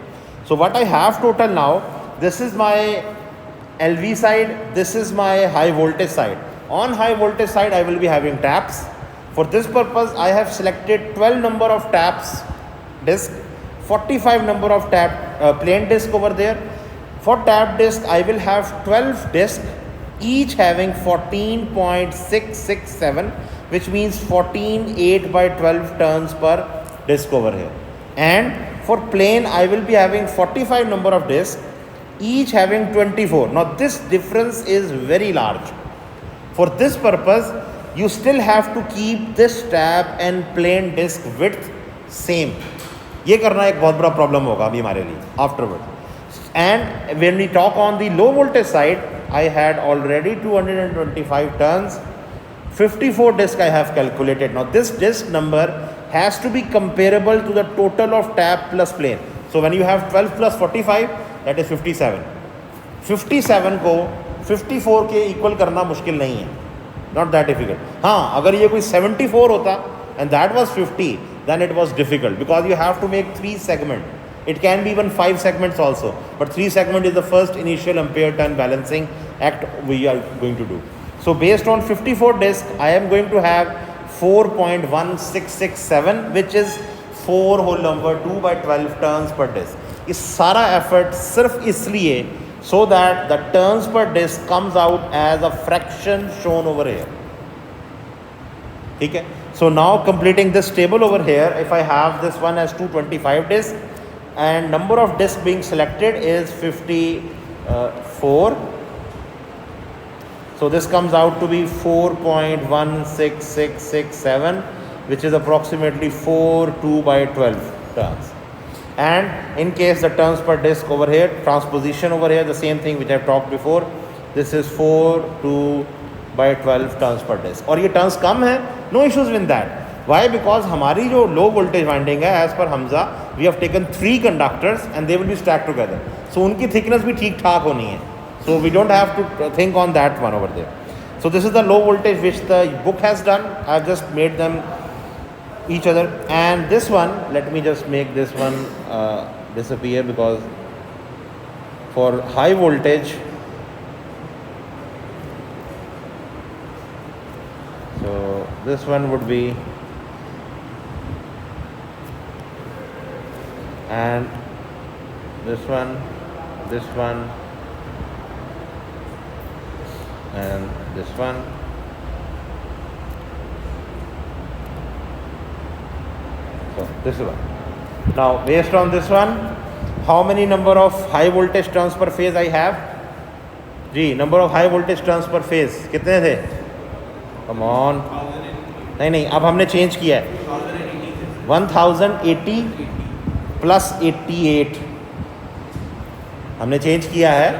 So what I have total now, this is my LV side, this is my high voltage side. On high voltage side I will be having taps. For this purpose I have selected 12 number of taps disk, 45 number of tap plain disk over there. For tap disk I will have 12 disk, each having 14.667, which means 14 8 by 12 turns per disk over here. And for plain I will be having 45 number of disks, each having 24. Now this difference is very large. For this purpose you still have to keep this tab and plain disk width same. ये करना एक बहुत बड़ा problem होगा अभी हमारे लिए afterward. And when we talk on the low voltage side, I had already 225 turns, 54 disk I have calculated. Now this disk number has to be comparable to the total of tap plus plane. So when you have 12 plus 45, that is 57. 57 को 54 के equal करना मुश्किल नहीं है, not that difficult. हाँ, अगर ये कोई 74 होता and that was 50, then it was difficult because you have to make 3 segments. It can be even 5 segments also, but 3 segment is the first initial ampere turn balancing act we are going to do. So based on 54 disk, I am going to have 4.1667, which is 4 whole number 2 by 12 turns per disk. इस सारा effort सिर्फ इसलिए so that the turns per disc comes out as a fraction shown over here. Okay, so now completing this table over here, if I have this one as 225 discs and number of discs being selected is 54, so this comes out to be 4.16667, which is approximately 4 2 by 12 turns. And in case the turns per disc over here, transposition over here, the same thing which I have talked before, this is 4 2 by 12 turns per disc. और ये turns कम है, no issues with that. Why? Because हमारी जो low voltage winding है, as per Hamza, we have taken 3 conductors and they will be stacked together. So उनकी thickness भी ठीक ठाक होनी है. So we don't have to think on that one over there. So this is the low voltage which the book has done. I have just made them each other, and this one, let me just make this one disappear, because for high voltage, so this one would be, and this one, and this one. So this is one. Now based on this one, how many number of high voltage turns per phase I have? Ji, number of high voltage turns per phase कितने थे? Come on. नहीं, अब हमने change किया है. 1080 plus 88 हमने change किया है.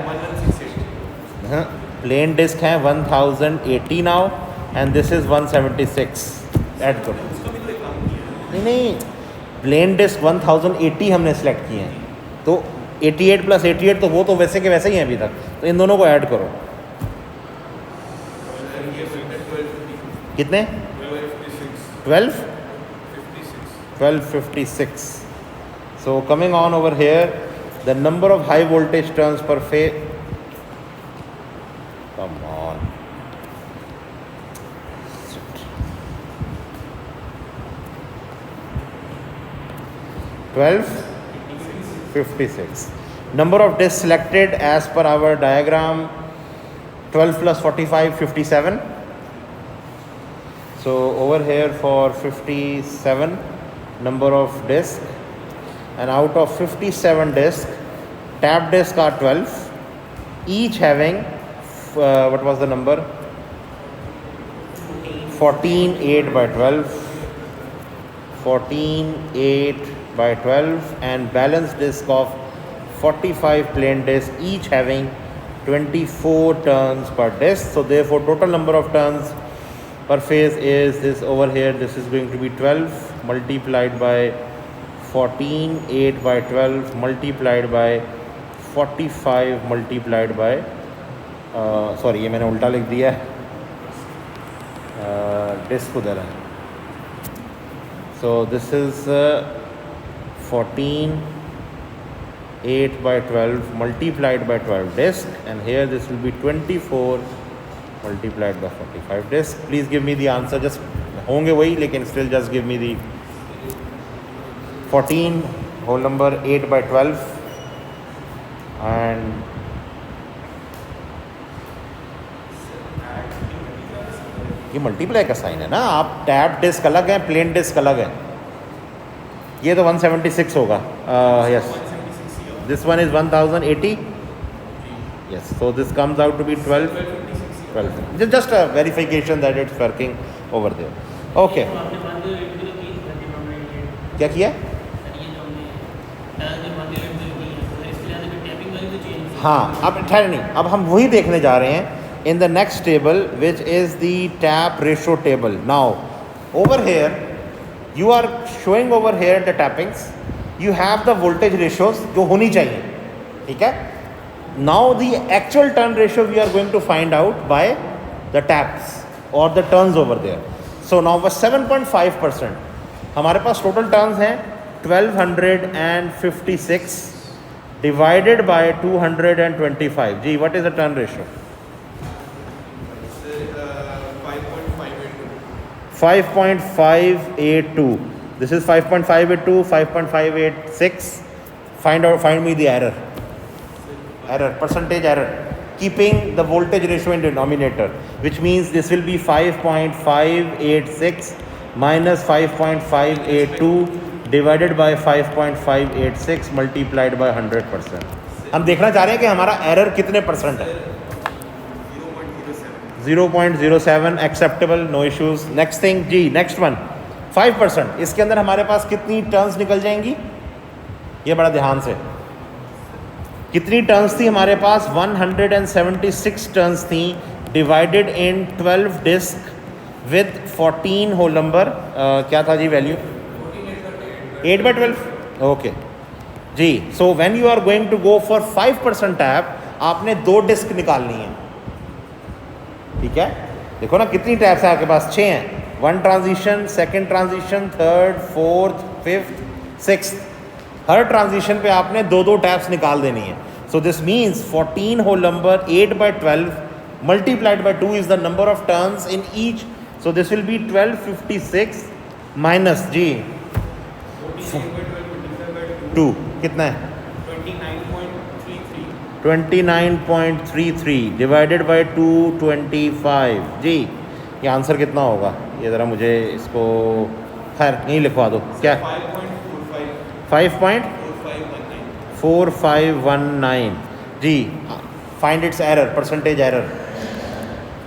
प्लेन डिस्क है 1080 now, and this is 176. Add करो. नहीं, प्लेन डिस्क 1080 हमने सेलेक्ट किए हैं, तो 88 प्लस 88, तो वो तो वैसे के वैसे ही हैं अभी तक, तो इन दोनों को ऐड करो. कितने? 1256. So coming on over here, the number of high voltage turns per phase. Come on. 1256. Number of discs selected as per our diagram, 12 plus 45, 57. So over here for 57 number of discs, and out of 57 discs, tap discs are 12, each having what was the number? 14 8 by 12, 14 8 by 12, and balance disc of 45 plain discs, each having 24 turns per disc. So therefore total number of turns per phase is this over here. This is going to be 12 multiplied by 14 8 by 12 multiplied by 45 multiplied by sorry, ये मैंने उल्टा लिख दिया है, disc उधर है. So this is 14 8 by 12 multiplied by 12 disc, and here this will be 24 multiplied by 45 disc. Please give me the answer. just होंगे वही, लेकिन still just give me the 14 whole number 8 by 12 and ये multiply का sign है ना. आप tap disc अलग है, प्लेन डिस्क अलग है. ये तो 176 होगा. Yes, this one is 1080. Yes, so this comes out to be 12. Just a verification that it's working over there. Okay, क्या किया? हाँ, अब ठहर नहीं, अब हम वही देखने जा रहे हैं in the next table, which is the tap ratio table. Now over here you are showing over here the tappings, you have the voltage ratios जो होनी चाहिए, ठीक है. Now the actual turn ratio we are going to find out by the taps or the turns over there. So now was 7.5%. हमारे पास total turns हैं 1256 divided by 225. Ji, what is the turn ratio? 5.582. This is 5.582, 5.586. Find me the error. error, percentage error, keeping the voltage ratio in denominator, which means this will be 5.586 minus 5.582 divided by 5.586 multiplied by 100%. हम देखना चाह रहे हैं कि हमारा error कितने percent है. 0.07 acceptable, no issues. Next thing जी, नेक्स्ट वन 5%. इसके अंदर हमारे पास कितनी टर्न्स निकल जाएंगी, ये बड़ा ध्यान से. कितनी टर्न्स थी हमारे पास? 176 टर्न्स थी divided in 12 disc with 14 whole number. क्या था जी वैल्यू? 8/12. ओके जी. So when you are going to go for 5% tap, आपने 2 डिस्क निकालनी है. ठीक है, देखो ना कितनी टैप्स है आपके पास? 6 हैं. 1 transition, 2nd transition, 3rd, 4th, 5th, 6th. हर ट्रांजिशन पे आपने 2 टैप्स निकाल देनी है. So this means 14 whole number 8/12 multiplied by 2 is the number of turns in each. So this will be 1256 minus जी 2 कितना है? 29.33 डिवाइडेड बाय 225 जी. ये आंसर कितना होगा? ये ज़रा मुझे इसको खैर नहीं लिखवा दो. क्या? 5.4519 जी. Find its error, percentage error.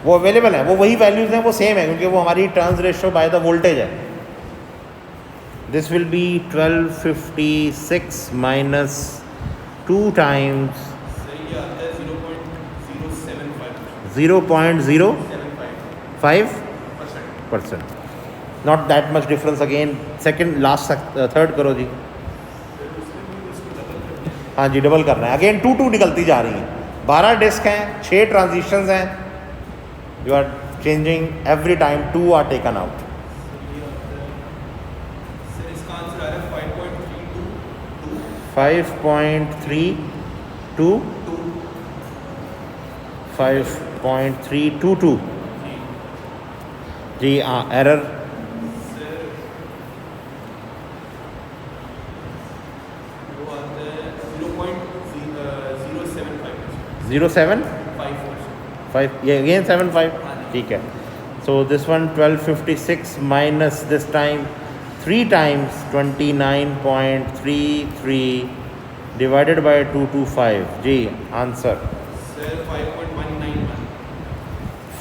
वो अवेलेबल है, वो वही वैल्यूज़ हैं, वो सेम है क्योंकि वो हमारी turns ratio by the voltage है. This will be 1256 minus 2 times 0.05%. Not that much difference again. Second, last, third करो जी. हाँ जी, डबल करना है. अगेन 2 निकलती जा रही हैं. 12 डिस्क हैं, 6 ट्रांजिशंस हैं. You are changing every time 2 are taken out. इसका आंसर आ रहा है 5.322 5.322 जी. हाँ, एरर वो आता है 0.075 5. ये अगेन 75. ठीक है. So this one 1256 minus this time 3 times 29.33 divided by 225 जी. Answer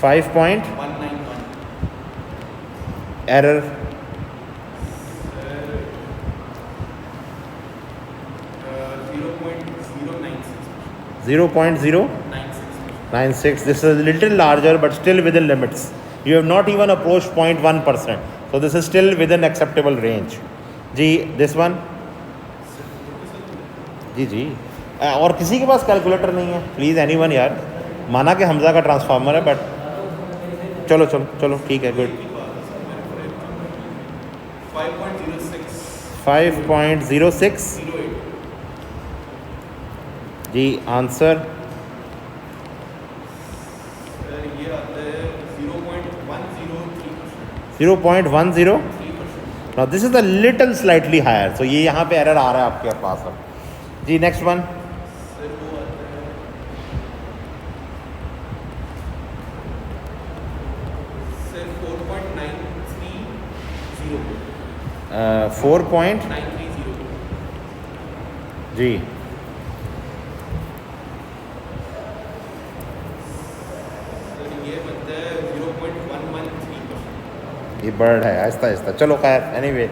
5.191 error 0.096. This is a little larger but still within limits. You have not even approached 0.1%. So this is still within acceptable range. जी, this one जी. और किसी के पास calculator नहीं है? Please anyone यार. माना कि हमजा का ट्रांसफार्मर है बट चलो ठीक है. गुड. 5.06 जी. आंसर ये आता है 0.10. Now this is a little slightly higher. So ये यहाँ पे एरर आ रहा है आपके पास अब जी. नेक्स्ट वन सर वो आता है सर 4.930 जी. सर ये बनता है 0.113%. ये बर्ड है आहिस्ता. चलो खैर. Anyway,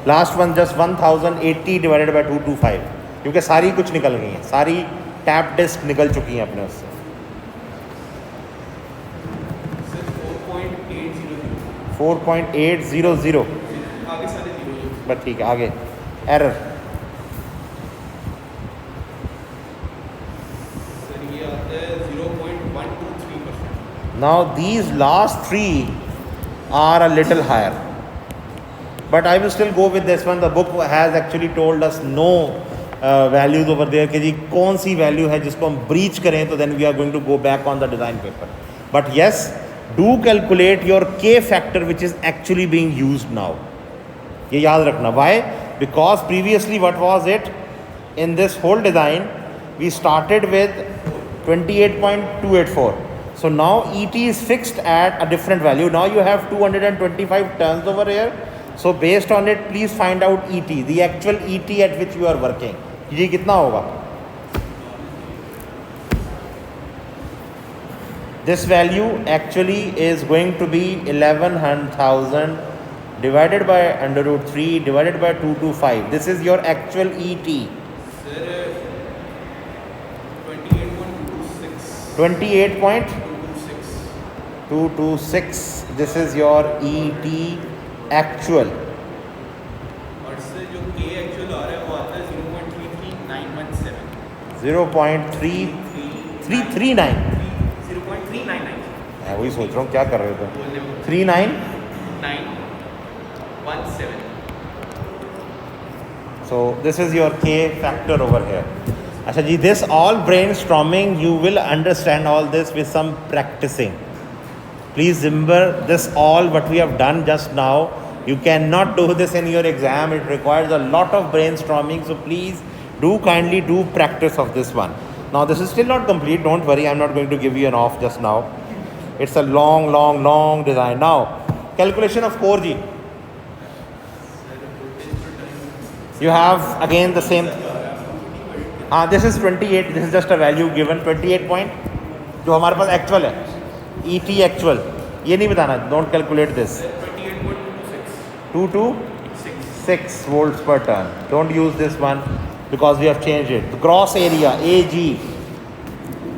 last one just 1080 divided by 225 क्योंकि सारी कुछ निकल गई हैं. सारी टैप डिस्क निकल चुकी हैं अपने उससे. सर 4.800 4.800 आगे सारे जीरो ही. बस ठीक है. आगे एरर सर ये आता है 0.123%. Now these last 3 are a little higher, but I will still go with this one. The book has actually told us no values over there कि जी कौन सी वैल्यू है जिसको हम ब्रीच करें तो then we are going to go back on the design paper. But yes, do calculate your K factor which is actually being used now. ये याद रखना. Why? Because previously what was it? In this whole design we started with 28.284. So now ET is fixed at a different value. Now you have 225 turns over here. So based on it, please find out ET, the actual ET at which you are working. ये कितना होगा? This value actually is going to be 11,000 divided by under root 3 divided by 225. This is your actual ET. Sir, 28.226. 28.226. This is your ET actual. और sir जो K actual आ रहा है वो आता है 0.33917. 0.3339. 0.399. मैं वही सोच रहा हूँ क्या कर रहे हो तुम? बोलने में 39. 917. So this is your K factor over here. Asha ji, this all brainstorming, you will understand all this with some practicing. Please remember this all what we have done just now. You cannot do this in your exam. It requires a lot of brainstorming. So please do kindly do practice of this one. Now this is still not complete. Don't worry. I'm not going to give you an off just now. It's a long design. Now calculation of core G. You have again the same. This is 28. This is just a value given 28 point. जो हमारे पास actual है. ET actual. ये नहीं बताना. Don't calculate this. 226 volts per turn. Don't use this one because we have changed it. The gross area AG.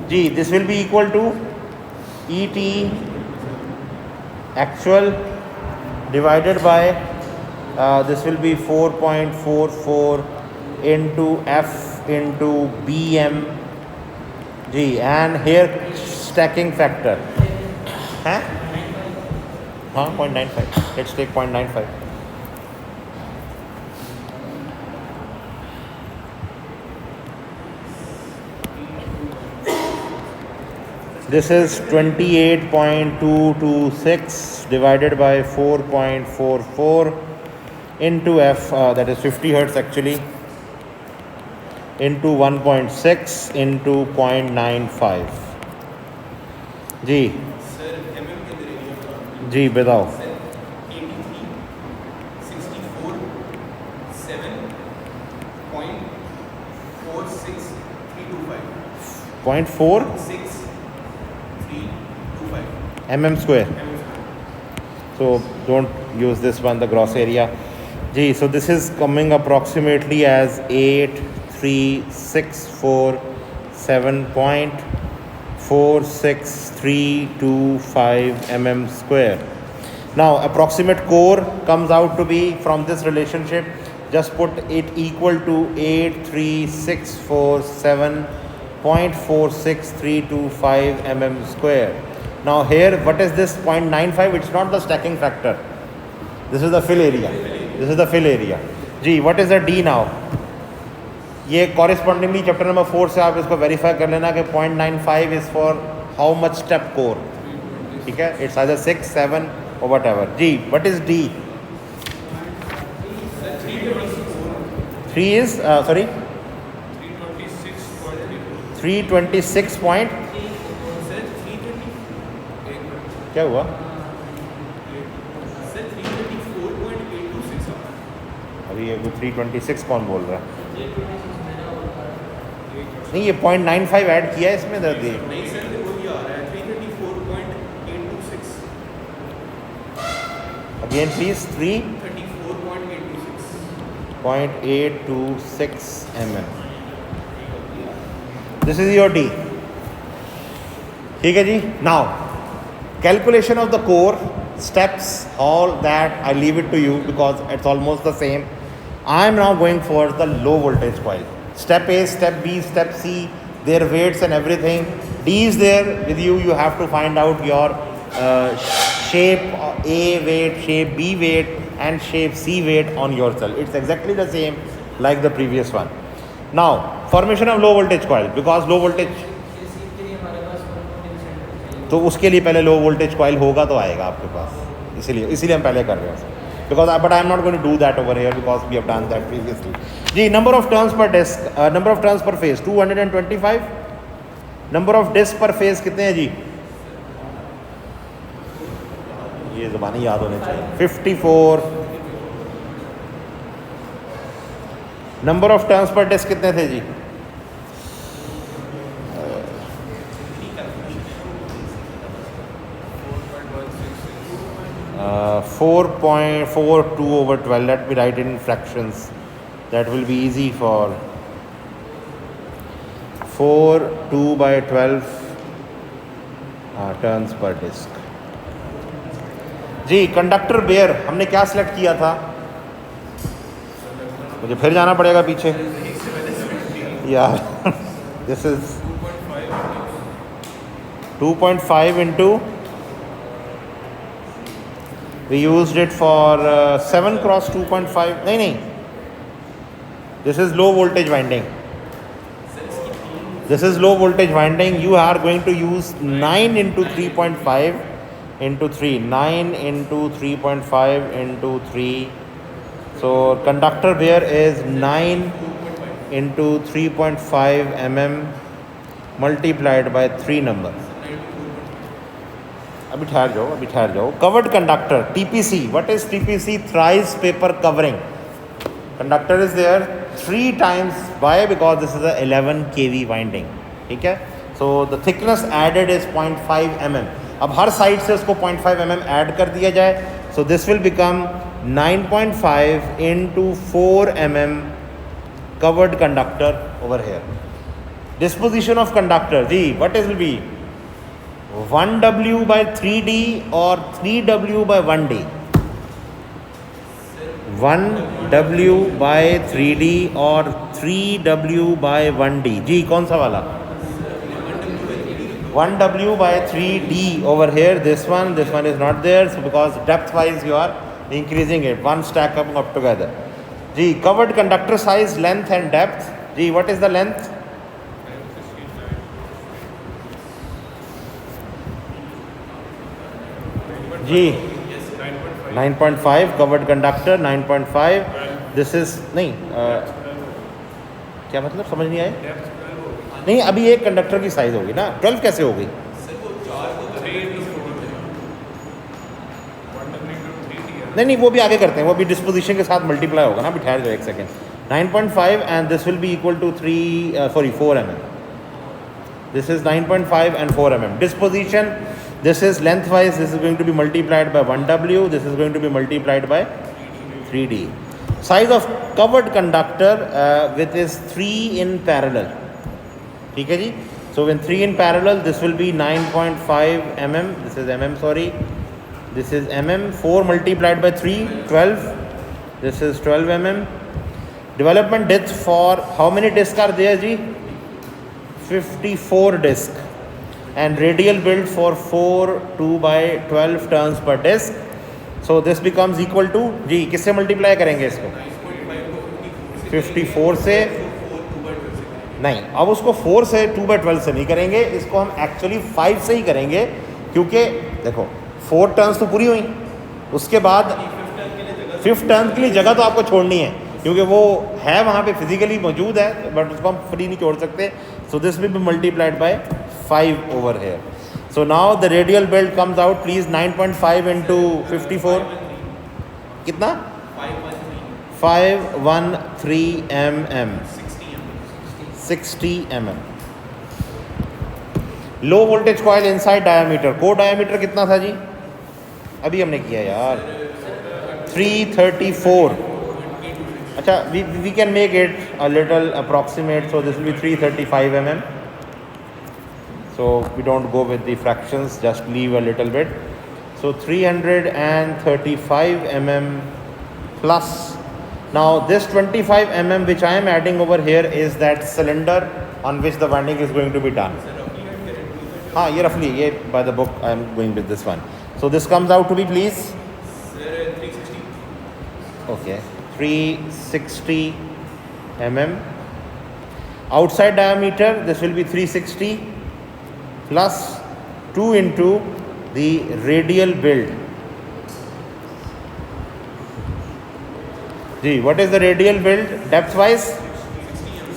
G. This will be equal to ET actual divided by this will be 4.44 into F into BM G, and here stacking factor. 0.95. Let's take 0.95. This is 28.226 divided by 4.44 into F, that is 50 hertz actually, into 1.6 into 0.95. Ji sir mm के अंदर area बताओ. जी बताओ. Sir 83 64 7.46325. 0.4 6325 mm square. So don't use this one, the gross area. Gee, so this is coming approximately as 83,647.46325 mm square. Now approximate core comes out to be from this relationship. Just put it equal to 83,647.46325 mm square. Now here, what is this 0.95? It's not the stacking factor. This is the fill area. This is the fill area. G, what is the D now? ये correspondingly chapter number 4 से आप इसको verify कर लेना कि 0.95 is for how much step core. ठीक है? It's either 6, 7 or whatever. G, what is D? 3 is, sorry? 326 point. क्या हुआ? सर 324.826 अभी ये 326 कौन बोल रहा है? नहीं, ये 0.95 ऐड किया है इसमें दर्द ये. नहीं सर वो भी आ रहा है 334.826. Again please, 334.826. 3.826 mm. This is your D. ठीक है जी. Now calculation of the core steps, all that I leave it to you because it's almost the same. I am now going for the low voltage coil. Step A, step B, step C, their weights and everything. D is there with you. You have to find out your shape A weight, shape B weight and shape C weight on your cell. It's exactly the same like the previous one. Now formation of low voltage coil, because low voltage, तो उसके लिए पहले low voltage coil होगा तो आएगा आपके पास, इसीलिए हम पहले कर रहे हैं because but I am not going to do that over here because we have done that previously. जी, नंबर ऑफ टर्न्स पर disc, number of turns per phase 225. Number of disc per phase कितने हैं जी? ये ज़बानी याद होने चाहिए। 54। नंबर ऑफ टर्न्स पर डिस्क कितने थे जी? 4.42/12. Let me write in fractions. That will be easy for 4/2/12 turns पर डिस्क। जी कंडक्टर बेयर हमने क्या सिलेक्ट किया था? मुझे फिर जाना पड़ेगा पीछे यार। This is 2.5 into we used it for 7 cross 2.5. नहीं this is low voltage winding. This is low voltage winding. You are going to use 9 into 3.5 into 3. 9 into 3.5 into 3. So conductor wear is 9 into 3.5 mm multiplied by 3 number. अभी ठहर जाओ। Covered conductor TPC. What is TPC? Thrice paper covering. Conductor is there 3 times. Why? Because this is a 11 kV winding. ठीक है? So the thickness added is 0.5 mm. अब हर side से उसको 0.5 mm add कर दिया जाए. So this will become 9.5 into 4 mm covered conductor over here. Disposition of conductor. Ji, what is will be? 1W by 3D or 3W by 1D? 1W by 3D or 3W by 1D? जी कौन सा वाला? 1W by 3D over here. This one is not there. So because depth wise you are increasing it. One stack up together. Ji covered conductor size, length and depth. Ji what is the length? Ji 9.5 covered conductor 9.5. This is नहीं क्या मतलब समझ नहीं आए? नहीं अभी एक conductor की साइज होगी ना, 12 कैसे होगी? नहीं वो भी आगे करते हैं, वो भी डिस्पोजिशन के साथ मल्टीप्लाई होगा ना। अभी ठहर जाओ एक second. 9.5 and this will be equal to 4 mm. This is 9.5 and 4 mm. Disposition, this is lengthwise, this is going to be multiplied by 1W, this is going to be multiplied by 3D. Size of covered conductor with is 3 in parallel. ठीक है जी? So when 3 in parallel, this will be 9.5 mm. This is mm, sorry. This is mm. 4 multiplied by 3, 12. This is 12 mm. Development depth for how many discs are there ji? 54 disc. And radial build for 4 2/12 turns per disc. So this becomes equal to जी किससे multiply करेंगे इसको? 54 से नहीं, अब उसको 4 से 2/12 से नहीं करेंगे, इसको हम एक्चुअली 5 से ही करेंगे, क्योंकि देखो 4 टर्न्स तो पूरी हुई, उसके बाद 5th टर्न के लिए जगह तो आपको छोड़नी है, क्योंकि वो है वहाँ पे फिजिकली मौजूद है, बट उसको हम फ्री नहीं छोड़ सकते. सो this will B multiplied by 5 over here. So now the radial belt comes out please 9.5 into 54 कितना? 513 mm. 60 mm. Low voltage coil inside diameter, को डायमीटर कितना था जी? अभी हमने किया यार 334. अच्छा we can make it a little approximate, so this will be 335 mm. So we don't go with the fractions, just leave a little bit. So 335 mm plus. Now this 25 mm which I am adding over here is that cylinder on which the winding is going to be done. हाँ ये roughly ये by the book I am going with this one. So this comes out to be please 360. Okay, 360 mm. Outside diameter this will be 360 plus 2 into the radial build. Gee, what is the radial build depth wise?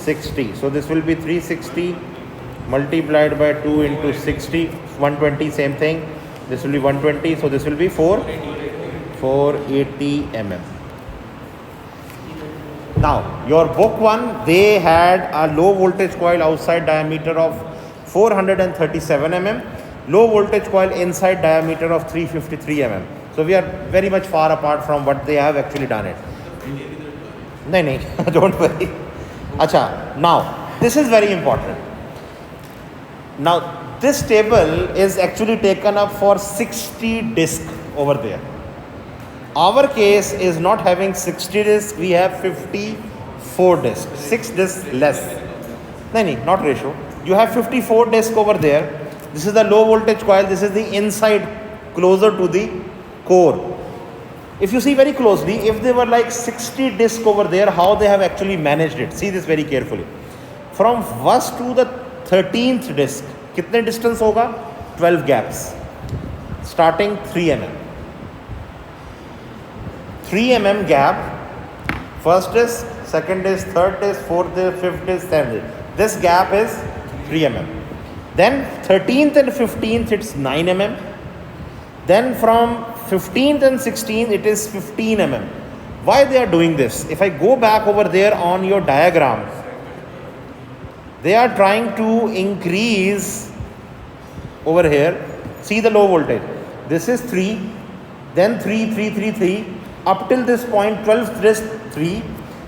60. So this will be 360 multiplied by 2 into 60, 120, same thing. This will be 120, so this will be 480 mm. Now your book one, they had a low voltage coil outside diameter of 437 mm, low voltage coil inside diameter of 353 mm. So we are very much far apart from what they have actually done it. No, don't worry. Acha, now this is very important. Now this table is actually taken up for 60 disc over there. Our case is not having 60 disc, we have 54 disc, 6 disc less. No, not ratio. You have 54 disc over there. This is the low voltage coil, this is the inside closer to the core. If you see very closely, if they were like 60 disc over there, how they have actually managed it. See this very carefully. From first to the 13th disc, कितने distance होगा? 12 gaps. Starting 3 mm. 3 mm gap. First disc, second disc, third disc, fourth disc, fifth disc, seventh disc. This gap is 3 mm. Then 13th and 15th it's 9 mm. Then from 15th and 16th it is 15 mm. Why they are doing this? If I go back over there on your diagram, they are trying to increase over here. See the low voltage. This is 3, then 3, 3, 3, 3. Up till this point 12th disc 3.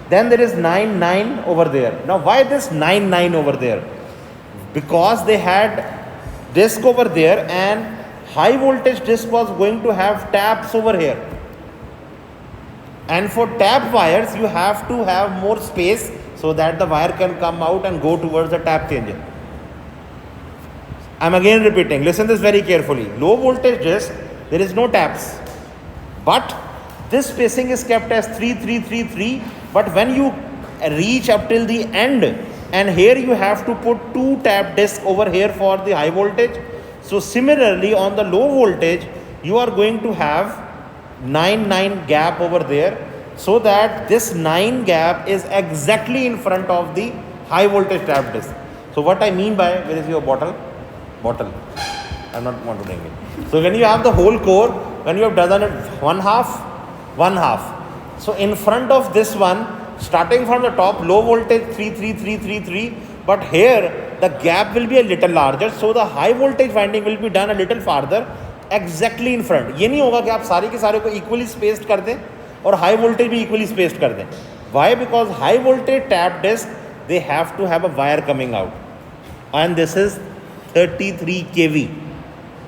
Then there is 9, 9 over there. Now why this 9, 9 over there? Because they had disc over there and high voltage disc was going to have taps over here. And for tap wires, you have to have more space so that the wire can come out and go towards the tap changer. I'm again repeating, listen this very carefully. Low voltage disc, there is no taps. But this spacing is kept as 3, 3, 3, 3. But when you reach up till the end, and here you have to put 2 tap discs over here for the high voltage. So similarly on the low voltage, you are going to have 9, 9 gap over there, so that this 9 gap is exactly in front of the high voltage tap disc. So what I mean by, where is your bottle? Bottle. I'm not want to bring it. So when you have the whole core, when you have done it one half, so in front of this one, starting from the top, low voltage 3, 3, 3, 3, 3, but here the gap will be a little larger, so the high voltage winding will be done a little farther, exactly in front. ये नहीं होगा कि आप सारे के सारे को equally spaced कर दें और high voltage भी equally spaced कर दें. Why? Because high voltage tap disc, they have to have a wire coming out, and this is 33 kV.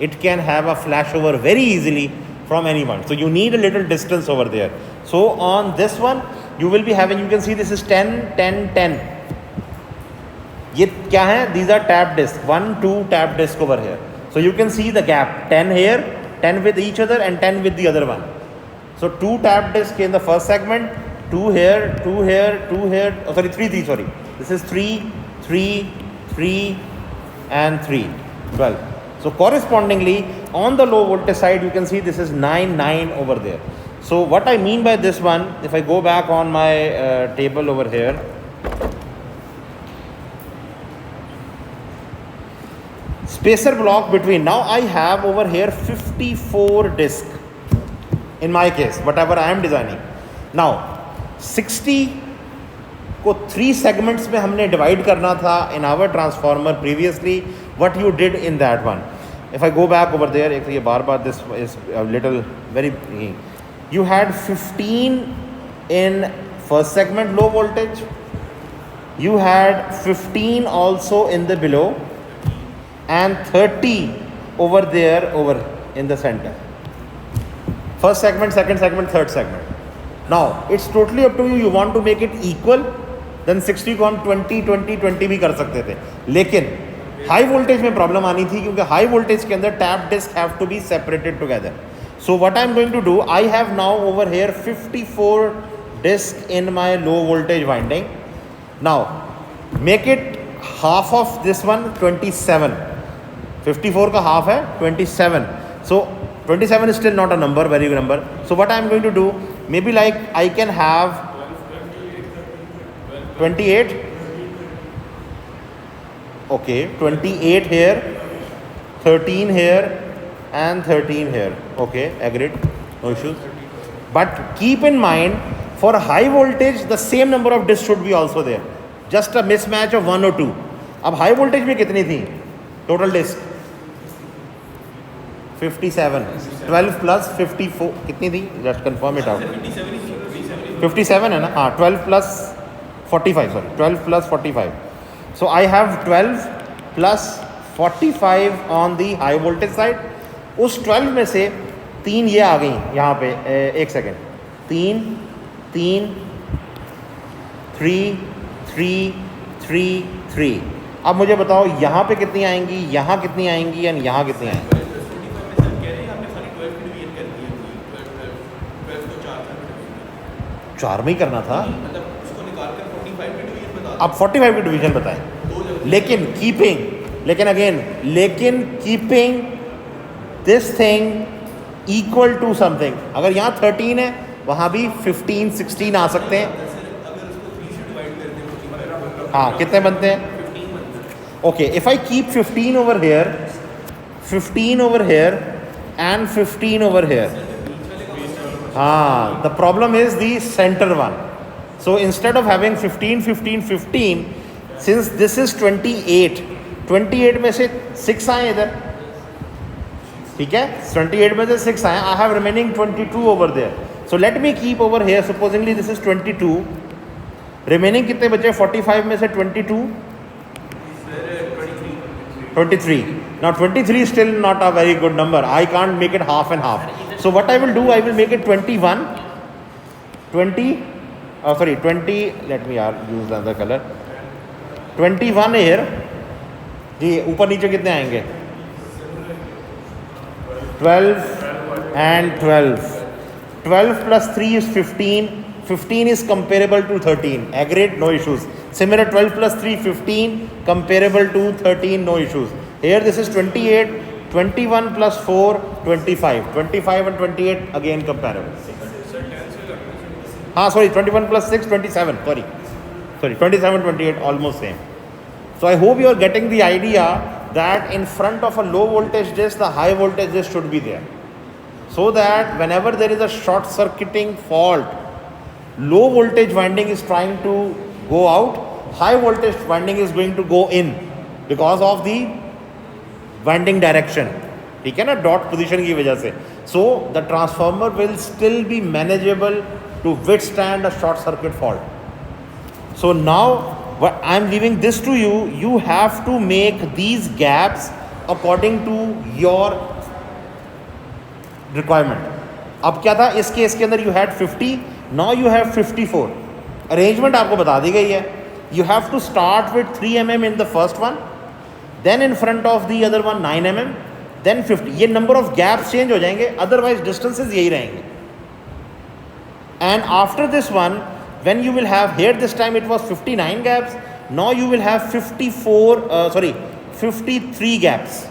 It can have a flashover very easily from anyone. So you need a little distance over there. So on this one, you will be having, you can see this is 10, 10, 10. ये क्या है? These are tap disc. 1, 2 tap disc over here. So you can see the gap. 10 here, 10 with each other, and 10 with the other one. So 2 tap disc in the first segment, 2 here, 2 here, 2 here. Oh, sorry, 3, 3, sorry. This is 3, 3, 3, and 3, 12. So correspondingly, on the low voltage side, you can see this is 9, 9 over there. So what I mean by this one, if I go back on my table over here, spacer block between, now I have over here 54 disc in my case, whatever I am designing. Now 60 को 3 segments में हमने divide करना था in our transformer previously. What you did in that one? If I go back over there, एक ये बार this is a little very, you had 15 in first segment low voltage, you had 15 also in the below, and 30 over there over in the center. First segment, second segment, third segment. Now it's totally up to you. You want to make it equal, then 60 को हम 20, 20, 20 भी कर सकते थे. लेकिन high voltage में problem आनी थी क्योंकि हाई वोल्टेज के अंदर tap disc have to be separated together. So what I am going to do, I have now over here 54 disc in my low voltage winding. Now make it half of this one, 27. 54 का half है 27. So 27 is still not a number, very good number. So what I am going to do, maybe like I can have 28. Okay, 28 here, 13 here, and 13 here. Okay, agreed, no issues. But keep in mind, for high voltage, the same number of discs should be also there. Just a mismatch of 1 or 2. अब high voltage में कितनी थी total disc? 57. 12 plus 54 कितनी थी? Just confirm it out. 57 है ना? हाँ, 12 plus 45. Sorry, 12 plus 45. So I have 12 plus 45 on the high voltage side. उस 12 में से 3 ये आ गई यहाँ पे, एक सेकेंड, 3 3 3 3 3 3. अब मुझे बताओ यहाँ पे कितनी आएंगी, यहाँ कितनी आएंगी, और यहाँ कितनी आएंगी? 4 में ही करना था. अब 45 की डिवीजन बताएं. लेकिन keeping this thing equal to something. अगर यहाँ 13 है, वहाँ भी 15 16 आ सकते हैं. हाँ, कितने बनते हैं? Okay, if I keep 15 over here, 15 over here and 15 over here. हाँ, the problem is the centre one. So instead of having 15, 15, 15, since this is 28, 28 में से 6 आए इधर, ठीक है? 28 में से 6 आए. I have remaining 22 over there. So let me keep over here. Supposingly this is 22. Remaining कितने बचे? 45 में से 22. 23. Now 23 is still not a very good number. I can't make it half and half. So what I will do, I will make it 21. 20. 20, let me use another color. 21 here. जी, ऊपर नीचे कितने आएंगे? 12 and 12. 12 plus 3 is 15. 15 is comparable to 13. Agreed? No issues. Similar, 12 plus 3, 15. Comparable to 13, no issues. Here this is 28. 21 plus 4, 25. 25 and 28, again comparable. हाँ, sorry, 21 plus 6, 27. Sorry, 27, 28, almost same. So I hope you are getting the idea that in front of a low voltage disc, the high voltage disc should be there. So that whenever there is a short circuiting fault, low voltage winding is trying to go out, high voltage winding is going to go in because of the winding direction. ठीक है ना, dot position की वजह से. So the transformer will still be manageable to withstand a short circuit fault. So now I am leaving this to you. You have to make these gaps according to your requirement. अब क्या था इस case के अंदर? you had 50, now you have 54. Arrangement आपको बता दी गई है. You have to start with 3 mm in the first one, then in front of the other one 9 mm, then 50. ये number of gaps change हो जाएंगे, otherwise distances यही रहेंगे. And after this one, when you will have here, this time it was 59 gaps, now you will have 53 gaps.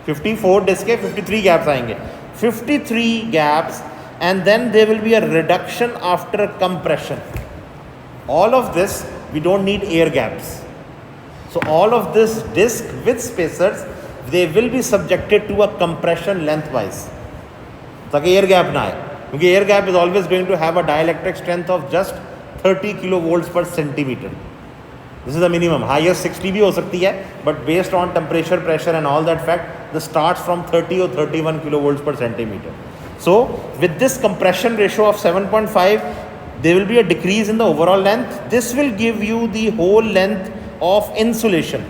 54 disc के 53 gaps आएंगे. 53 gaps, and then there will be a reduction after compression. All of this, we don't need air gaps. So all of this disc with spacers, they will be subjected to a compression lengthwise. ताकि air gap ना आए. क्योंकि air gap is always going to have a dielectric strength of just 30 kilo volts per centimetre. This is the minimum. Highest 60 भी हो सकती है, but based on temperature, pressure and all that fact, the starts from 30 और 31 kilo volts per centimetre. So with this compression ratio of 7.5, there will be a decrease in the overall length. This will give you the whole length of insulation.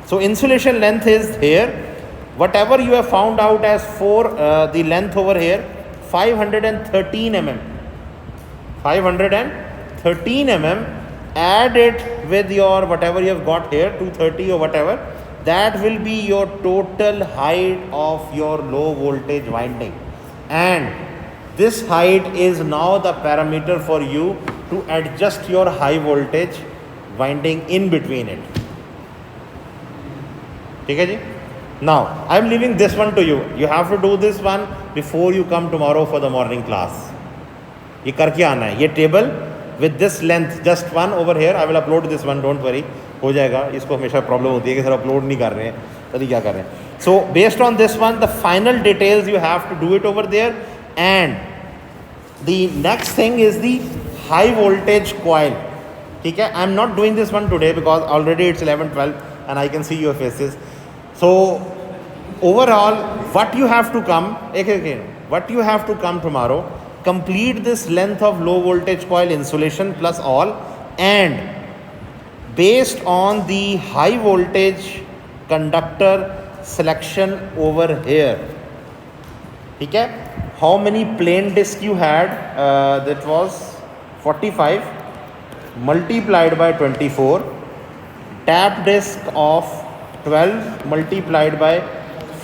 So insulation length is here. Whatever you have found out as the length over here, 513 mm. 513 mm, add it with your whatever you have got here, 230 or whatever, that will be your total height of your low voltage winding. And this height is now the parameter for you to adjust your high voltage winding in between it. ठीक है जी? Now I am leaving this one to you. You have to do this one before you come tomorrow for the morning class. ये करके आना है. ये table with this length, just one over here, I will upload this one, don't worry, हो जाएगा. इसको हमेशा problem होती है कि सर अपलोड नहीं कर रहे हैं, पता क्या कर रहे हैं. So based on this one, the final details you have to do it over there. And the next thing is the high voltage coil. ठीक है, I am not doing this one today because already it's 11:12 and I can see your faces. So overall, what you have to come, what you have to come tomorrow, complete this length of low voltage coil insulation plus all, and based on the high voltage conductor selection over here, ठीक है, how many plain disc you had, that was 45 multiplied by 24, tap disc of 12 multiplied by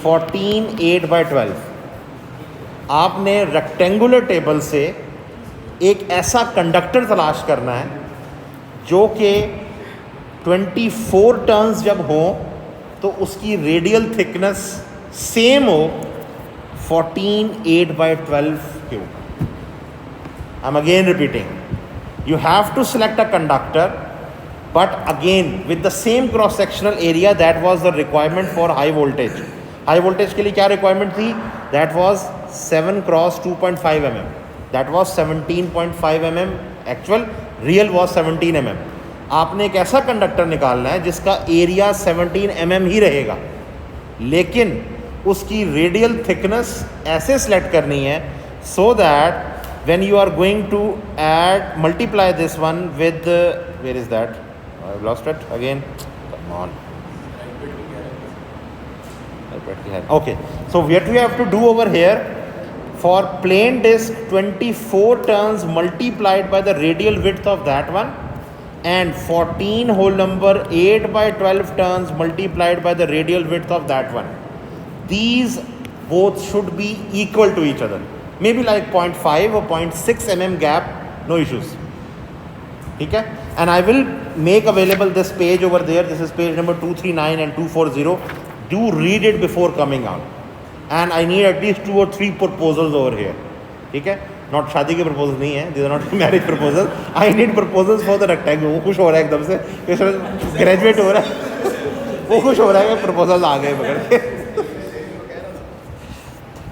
14, 8 by 12. आपने rectangular table से एक ऐसा conductor तलाश करना है जो कि 24 टर्न्स जब हो तो उसकी रेडियल थिकनेस सेम हो 14, 8 by 12 cube. I am again repeating, you have to select a conductor, but again with the same cross sectional area that was the requirement for high voltage. High voltage के लिए क्या requirement थी? That was 7 cross 2.5 mm. That was 17.5 mm. Actual real was 17 mm. आपने एक ऐसा conductor निकालना है जिसका एरिया 17 mm ही रहेगा, लेकिन उसकी रेडियल थिकनेस ऐसे सेलेक्ट करनी है so that when you are going to add, multiply this one with where is that? I've lost it again. Come on. Okay, so what we have to do over here, for plain disc 24 turns multiplied by the radial width of that one, and 14 whole number 8 by 12 turns multiplied by the radial width of that one. These both should be equal to each other. Maybe like 0.5 or 0.6 mm gap, no issues. Okay? And I will make available this page over there. This is page number 239 and 240. Do read it before coming out. And I need at least 2 or 3 proposals over here. Okay? Not शादी के proposals नहीं है. These are not marriage proposals. I need proposals for the rectangle. वो खुश हो रहा है एकदम से. Graduate हो रहा है. वो खुश हो रहा है कि proposals आ गए पकड़ के.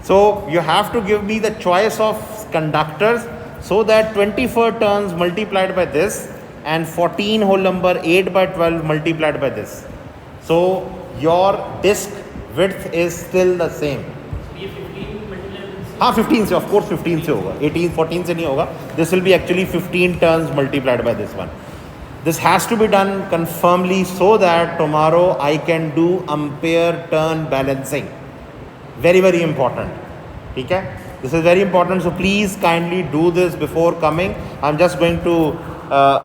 So you have to give me the choice of conductors so that 24 turns multiplied by this and 14 whole number 8 by 12 multiplied by this. So your disc width is still the same. हाँ 15 से, of course 15 से होगा, 18 14 से नहीं होगा. This will be actually 15 turns multiplied by this one. This has to be done confirmly so that tomorrow I can do ampere turn balancing. Very, very important. Okay? This is very important. So please kindly do this before coming. I'm just going to